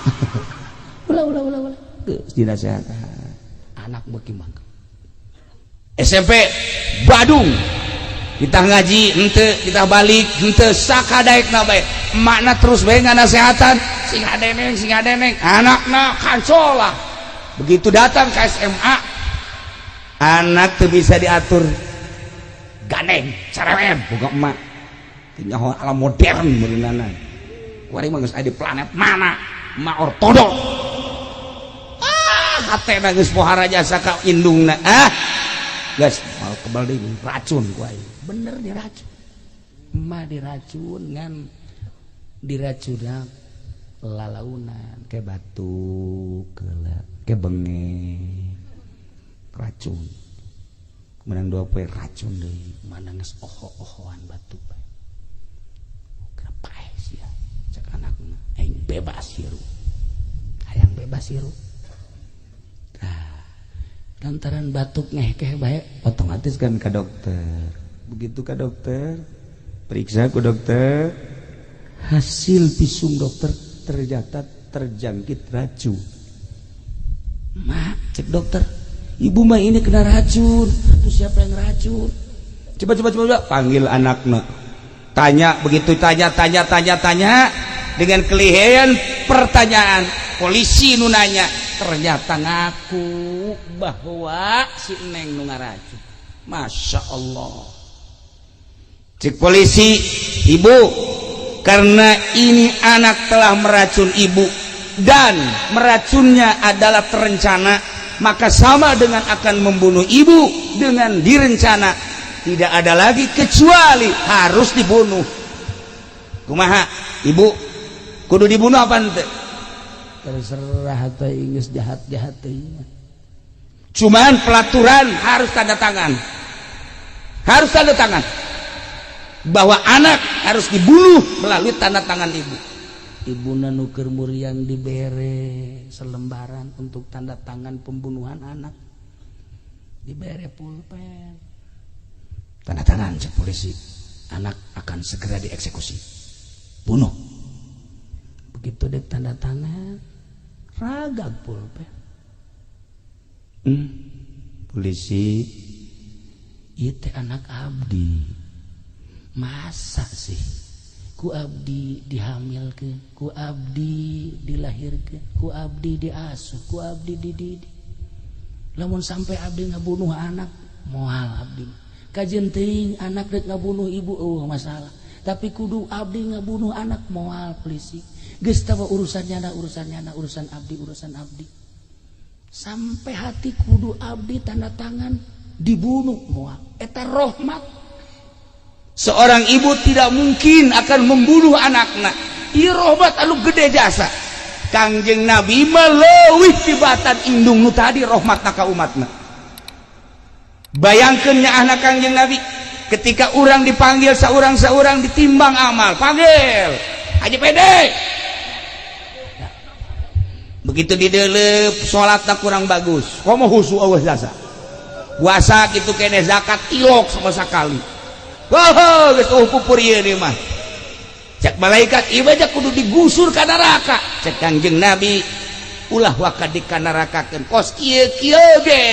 ulah geus dinasehatkeun anak beuki mangga SMP Badung kita ngaji henteu kita balik henteu sakadaekna bae emakna terus bae nganasehatan sing adeneng anakna kancola begitu datang ke SMA anak teu bisa diatur gandeng cerewet boga emak nyaho ala modern beunana kuari mah geus aya di planet mana emak ortodok hatena geus pohara jasa ka indungna geus mal kebal deui racun ku aing bener diracun emak diracun ngan diracuna lalaunan ke batu ke benge racun menang 2 poe racun deui mana geus oho-ohoan batu bebas hirup hayang bebas hirup lantaran batuk ngehkeh baik otomatis kan ke dokter begitu ke dokter periksa ke dokter hasil visum dokter ternyata terjangkit racun mak cek dokter ibu mah ini kena racun itu siapa yang racun coba panggil anaknya tanya begitu tanya dengan kelihayan pertanyaan polisi nunanya ternyata ngaku bahwa si neng nu ngaracun masya Allah cek polisi ibu karena ini anak telah meracun ibu dan meracunnya adalah terencana maka sama dengan akan membunuh ibu dengan direncana tidak ada lagi kecuali harus dibunuh kumaha ibu kudu dibunuh apa ente terserah atau ingus jahat-jahat cuman pelaturan harus tanda tangan bahwa anak harus dibunuh melalui tanda tangan ibu nuker muriang dibere selembaran untuk tanda tangan pembunuhan anak dibere pulpen tanda tangan cek polisi anak akan segera dieksekusi bunuh begitu dek tanda tangan ragag pulpen polisi itu anak abdi masa sih ku abdi dihamilkeun ku abdi dilahirkeun ku abdi diasuh ku abdi dididik lamun sampai abdi ngabunuh anak moal abdi kajian teuing anak rek ngabunuh ibu masalah tapi kudu abdi ngabunuh anak moal polisi geus tawa urusan abdi sampai hati kudu abdi tanda tangan dibunuh moal eta rahmat seorang ibu tidak mungkin akan membunuh anaknya ieu rahmat anu gede jasa Kangjeng Nabi mah leuwih tibatan indung nu tadi rahmatna ka umatna bayangkeun nya anak Kangjeng Nabi ketika orang dipanggil saurang-saurang ditimbang amal panggil Haji Pede begitu dideuleup salatna kurang bagus komo husu eueuh jasa puasa kitu kene zakat ilok sama sakali wah geus pupur ieu nih mah cek malaikat ieu bae kudu digusur ka neraka cek Kangjeng Nabi ulah waka di ka nerakakeun kos kieu ge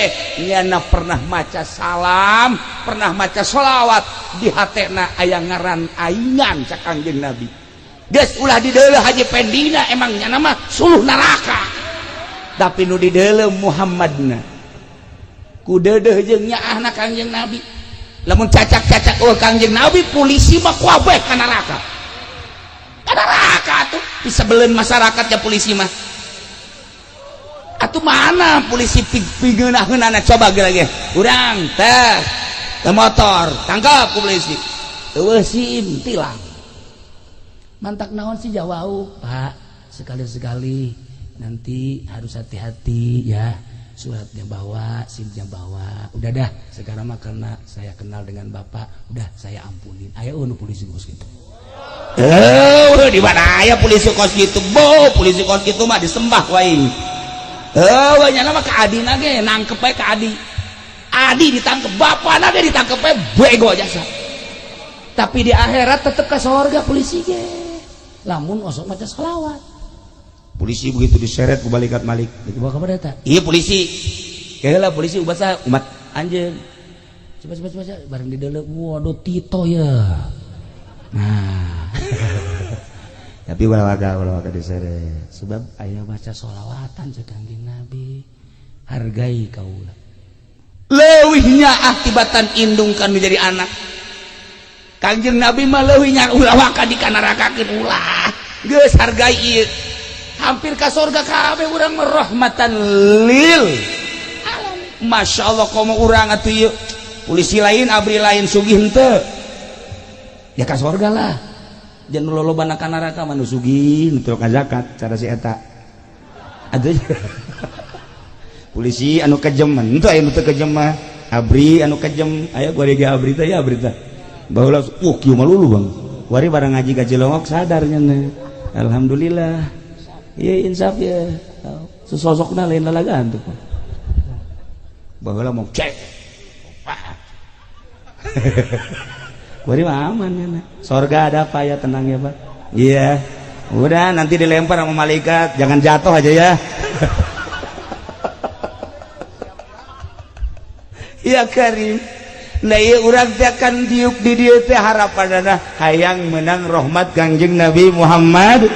nyana pernah maca salam pernah maca sholawat di hatena aya ngaran aingan cek Kangjeng Nabi geus ulah dideuleuh Haji Pendina emang nyana mah suluh neraka tapi nu dideuleuh Muhammadna ku deudeuh jeung nyaahna Kangjeng Nabi lamun cacak-cacak Kangjeng Nabi polisi mah kuabeh ka neraka atuh bisa belen masyarakatnya polisi mah atuh mana polisi pigeunaheunana coba ge urang teh motor tangkap ku polisi eueuh SIM tilang mantak naon sih jawau Pak sekali-sekali nanti harus hati-hati ya suratnya bawa SIM-nya bawa udah dah sekarang mah karena saya kenal dengan bapak udah saya ampunin aya nu polisi kos gitu di mana aya polisi kos gitu polisi kos gitu mah disembah wae nyana mah ka adina ge nangkep we ka adi ditangkep bapana ge ditangkep we bego jasa tapi di akhirat tetep ka surga polisi ge lamun osok maca shalawat polisi begitu diseret ku balikat malik dibawa ka mana eta iya polisi keheula polisi umat anjeun coba bareng di deuleuh waduh Tito ya nah tapi walawaga diseret sebab aya baca sholawatan cek Kangjeng Nabi hargai kaula leuwihnya akibatan indung kan menjadi anak Kangjeng Nabi mah leuwihnya ulah waka dikanarakakeun ulah geus hargai ieu hampir ka surga kabeh urang rahmatan lil alamin masyaallah komo urang atuh ieu polisi lain abri lain sugih henteu ya ka surga lah jangan lolobana ka neraka mah nu sugih nu teu ka zakat cara si eta aduh polisi anu kejem henteu aya nu teu kejem mah abri anu kejem aya gorege abri teh ya abri teh baheula kieu mah lulu bang wari barang ngaji ka Cilongok sadar nya alhamdulillah Iya insaf ya. Sesosokna lain lalagaan tuh. Baheula mau cek. Bari mah aman ya. Sorga ada apa ya, tenang ya Pak. Iya. Udah nanti dilempar sama malaikat, jangan jatuh aja ya. Ya Karim. Nah iya urang teh akan diuk di dieu teh harapanna hayang menang rahmat Kangjeng Nabi Muhammad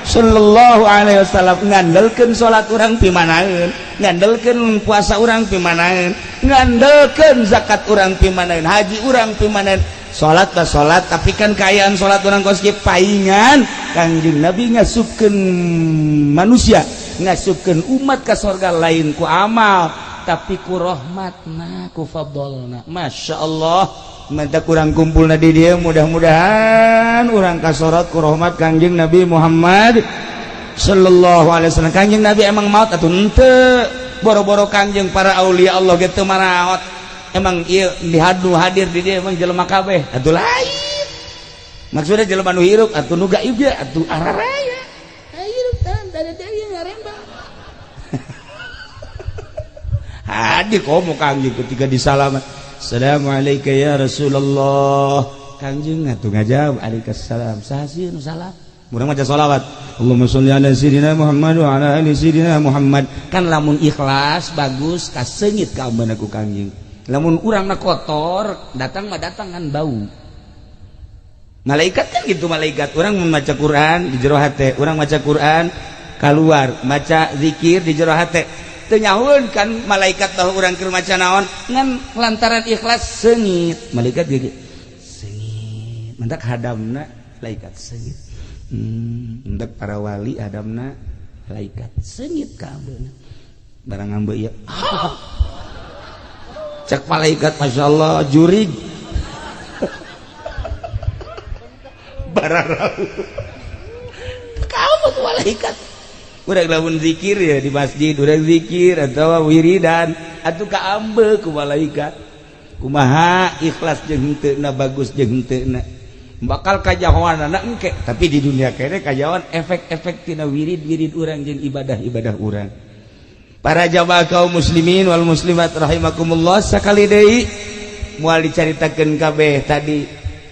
sallallahu alaihi wasallam. Ngandelkeun salat urang pimanaeun, ngandelkeun puasa urang pimanaeun, ngandelkeun zakat urang pimanaeun, haji urang pimanaeun. Salat bah salat, tapi kan kaayaan salat urang kos ge paingan Kangjeng Nabi ngasupkeun manusia, ngasupkeun umat ka surga lain ku amal, tapi ku rahmatna, ku fadlna. Masya Allah, mantap kurang kumpulna di dia. Mudah-mudahan urang kasorot ku rahmat Kangjeng Nabi Muhammad sallallahu alaihi wasallam. Kangjeng Nabi emang maut atuh henteu, boro-boro kangjeng para aulia Allah ge teu maraot. Emang ieu dihadu hadir di dia emang jelema kabeh atuh lain. Maksudna jelema nu hirup atuh nu gaib ge atuh araraya. Hirup tan dadadaya ngarembang. Hadir komo kangjeng ketika disalamat. Assalamualaikum ya Rasulullah. Kangjeng atuh ngajawab waalaikumsalam. Sahasieun salam. Murang maca sholawat. Allahumma sholli ala sayyidina Muhammad wa ala ali sayyidina Muhammad. Kan lamun ikhlas bagus kaseungit ka ambeuna ku kangjeng. Lamun urangna kotor, datang mah datang kan bau. Malaikat kan gitu, malaikat. Urang membaca Quran di jero hate, urang maca Quran keluar, maca zikir di jero hate. Teu nyahoeun kan malaikat bahwa urang keur maca naon, ngan lantaran ikhlas seungit. Malaikat ge seungit. Mendak hadamna malaikat seungit. Mendak para wali hadamna malaikat seungit ka ambeuna. Barang ambe ieu. Cek malaikat Masya Allah jurig bararau kamu tuh malaikat. Udah lamun zikir ya di masjid, udah zikir atau wiridan atuh kaambe ku malaikat. Kumaha ikhlas jeung henteu bagus jeung henteu bakal kajahoanana engke, tapi di dunia kene kajawan efek-efek tina wirid-wirid urang jeung ibadah-ibadah urang. Para jamaah kaum muslimin wal muslimat rahimakumullah, sakali deui moal dicaritakeun kabeh tadi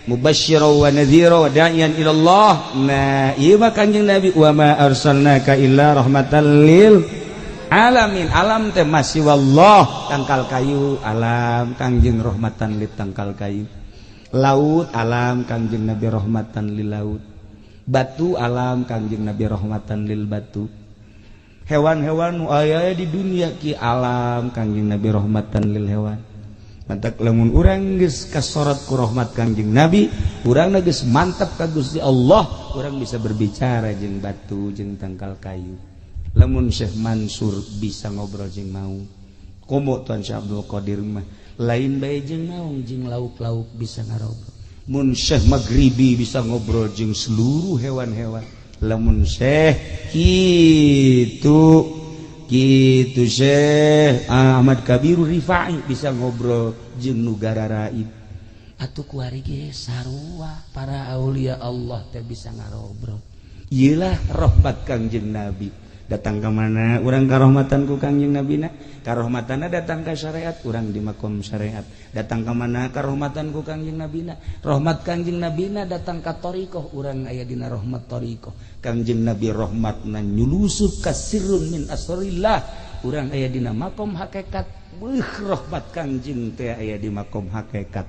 mubasysyiran wa nadhira wa da'iyan ila Allah. Nah, ieu mah Kanjeng Nabi wa ma arsalnaka illa rahmatan lil alamin. Alam teh masih wallah, tangkal kayu alam Kangjeng rahmatan lil tangkal kayu. Laut alam Kangjeng Nabi rahmatan lil laut. Batu alam Kangjeng Nabi rahmatan lil batu. Hewan-hewan nu aya di dunia ki alam Kangjeng Nabi rahmatan lil hewan. Mantak lamun urang geus kasorot ku rahmat Kangjeng Nabi, urangna geus mantap ka Gusti Allah, urang bisa berbicara jeung batu jeung tangkal kayu. Lamun Syekh Mansur bisa ngobrol jeung maung, komo Tuan Syekh Abdul Qadir mah lain bae jeung maung jeung lauk-lauk bisa ngarobrol. Mun Syekh Maghribi bisa ngobrol jeung seluruh hewan-hewan. Lamun Syekh gitu Syekh Ahmad Kabir Rifai bisa ngobrol jeung nu gararaib. Atuh kuari ge sarua para aulia Allah teh bisa ngarobrol. Ieulah rahmat Kangjeng Nabi. Datang ke mana? Urang karahmatan ku Kangjeng Nabi na. Karahmatanna datang ke syariat, urang di makom syariat. Datang ke mana? Karahmatan ku Kangjeng Nabi na. Rahmat Kangjeng Nabi na datang ke thariqah, urang aya dina rahmat thariqah. Kangjeng Nabi rahmatna nyulusup ka sirrun min asrillah, urang aya dina makom hakikat. Rahmat Kangjeng teh aya di makom hakikat.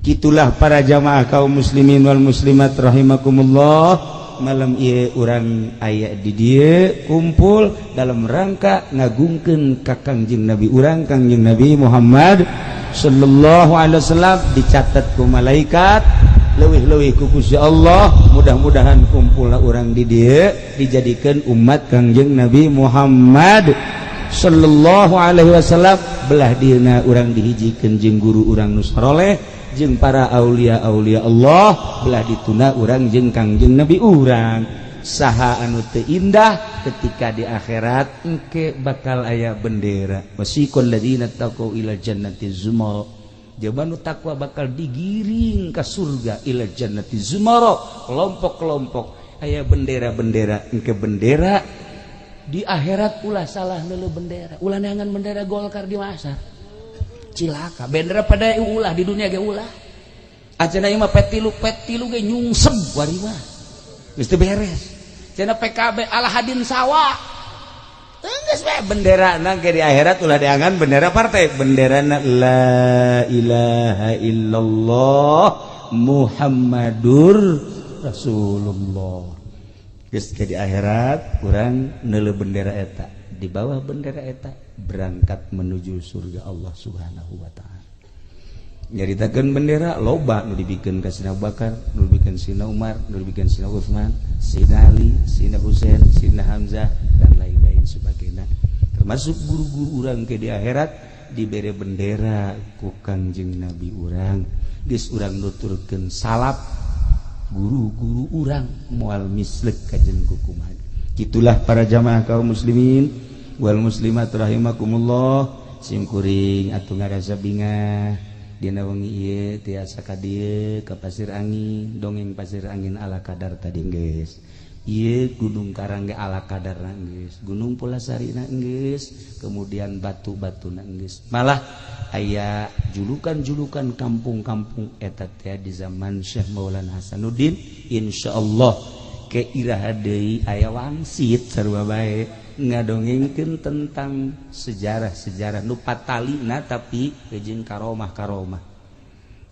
Kitulah para jamaah kaum muslimin wal muslimat rahimakumullah. Malam ieu urang aya di dieu kumpul dalam rangka ngagungkeun ka Kangjeng Nabi urang Kangjeng Nabi Muhammad sallallahu alaihi wasallam, dicatat ku malaikat leuwih-leuwih ku Gusti Allah. Mudah-mudahan kumpulna urang di dieu dijadikeun umat Kangjeng Nabi Muhammad sallallahu alaihi wasallam. Belah dieuna urang dihijikeun jeung guru urang nu saleh jeung para aulia-aulia Allah, belah dituna urang jeung Kangjeng Nabi urang. Saha anu teu indah ketika di akhirat engke bakal aya bendera. Wasiqal ladzina taqau ila jannati zumara. Jaba nu takwa bakal digiring ka surga ila jannati zumara. Kelompok-kelompok aya bendera-bendera, engke bendera di akhirat ulah salah neuleuh bendera, ulah neangan bendera Golkar di masa cilaka, bendera pada ulah di dunia ge ulah ajeuna ieu mah petilu ge nyungsem wari mah geus teu beres cenah PKB Alhadin Sawa geus we benderana ge di akhirat ulah diangan bendera partai, benderana la ilaha illallah Muhammadur Rasulullah. Geus ke di akhirat urang neuleuh bendera eta, di bawah bendera eta berangkat menuju surga Allah Subhanahu wa taala. Nyaritakeun bendera loba nu dibikeun ka Sina Abu Bakar, nu dibikeun Sina Umar, nu dibikeun Sina Utsman, Sina Ali, Sina Husain, Sina Hamzah dan lain-lain sebagainya. Termasuk guru-guru urang ke di akhirat dibere bendera ku Kangjeng Nabi urang. Geus urang nuturkeun salap guru-guru urang moal mislek kajen kukuman. Gitulah para jamaah kaum muslimin wal muslimat rahimakumullah, simkuring atuh ngarasa bingah dina wengi ieu tiasa ka dieu ka pasir angin, dongeng pasir angin ala kadar tadi geus. Ieu Gunung Karang ge ala kadarna geus, Gunung Pulasarina geus, kemudian batu-batuna geus. Malah aya julukan-julukan kampung-kampung eta teh di zaman Syekh Maulana Hasanuddin, insyaallah ke iraha deui aya wangsit sarua bae ngadongengkeun tentang sejarah-sejarah nu patalina tapi jeung karomah-karomah.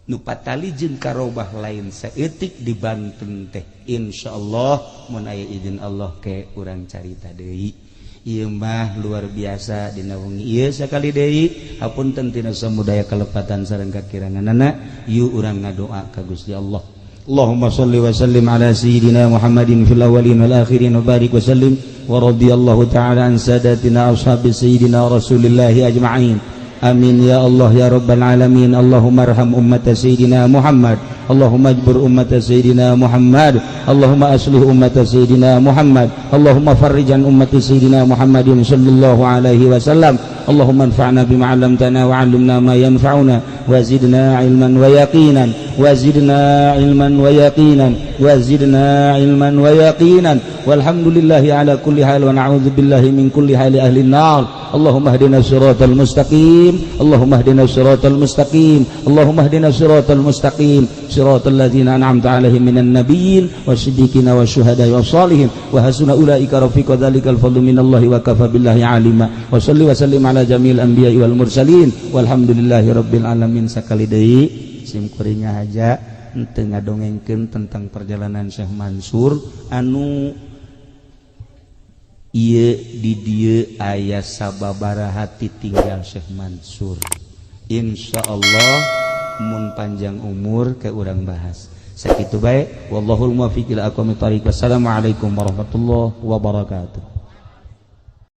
Nu patali jeung karomah lain saeutik di Banten teh. Insyaallah mun aya izin Allah ke urang carita deui. Ieu mah luar biasa dina wengi ieu sakali deui hapunten tina samudaya kalepatan sareng kakiranganana ieu urang ngadoa ka Gusti Allah. Allahumma shalli wa sallim ala sayyidina Muhammadin fil awwalin wal akhirin wa barik wa sallim wa radhiyallahu ta'ala an sadatina ashabi sayyidina Rasulillah ajma'in. Amin ya Allah ya rabbal alamin. Allahumma arham ummat sayyidina Muhammad, Allahumma ajbur ummat sayyidina Muhammad, Allahumma aslih ummat sayyidina Muhammad, Allahumma farrijan ummat sayyidina Muhammadin sallallahu alaihi wasallam. Allahumma anfa'na bima 'allamtana wa 'allimna ma yanfa'una wa zidna ilman wa yaqinan wa zidna ilman wa yaqinan wa zidna ilman wa yaqinan walhamdulillahi ala kulli hal wa na'udzu billahi min kulli hali ahli an-nar. Allahumma hdina siratal mustaqim, Allahumma hdina siratal mustaqim, Allahumma hdina siratal mustaqim, siratal ladzina an'amta 'alaihim minan nabiyyin wasiddiqin wasyuhada'i wassalihin wa hasuna ulaika rafiqa dzalikal fadlu minallahi wa kafa billahi 'alima. Wa shalli wa sallim ala jamil anbiya'i wal mursalin walhamdulillahi rabbil alamin. Sakali deui simkuringnya haja henteu ngadongengkeun tentang perjalanan Syekh Mansur anu ieu di dieu aya sababaraha tinggal Syekh Mansur. Insyaallah mun panjang umur ke urang bahas. Sakitu bae wallahul muwaffiq ila aqwamit thariq. Wassalamualaikum warahmatullahi wabarakatuh.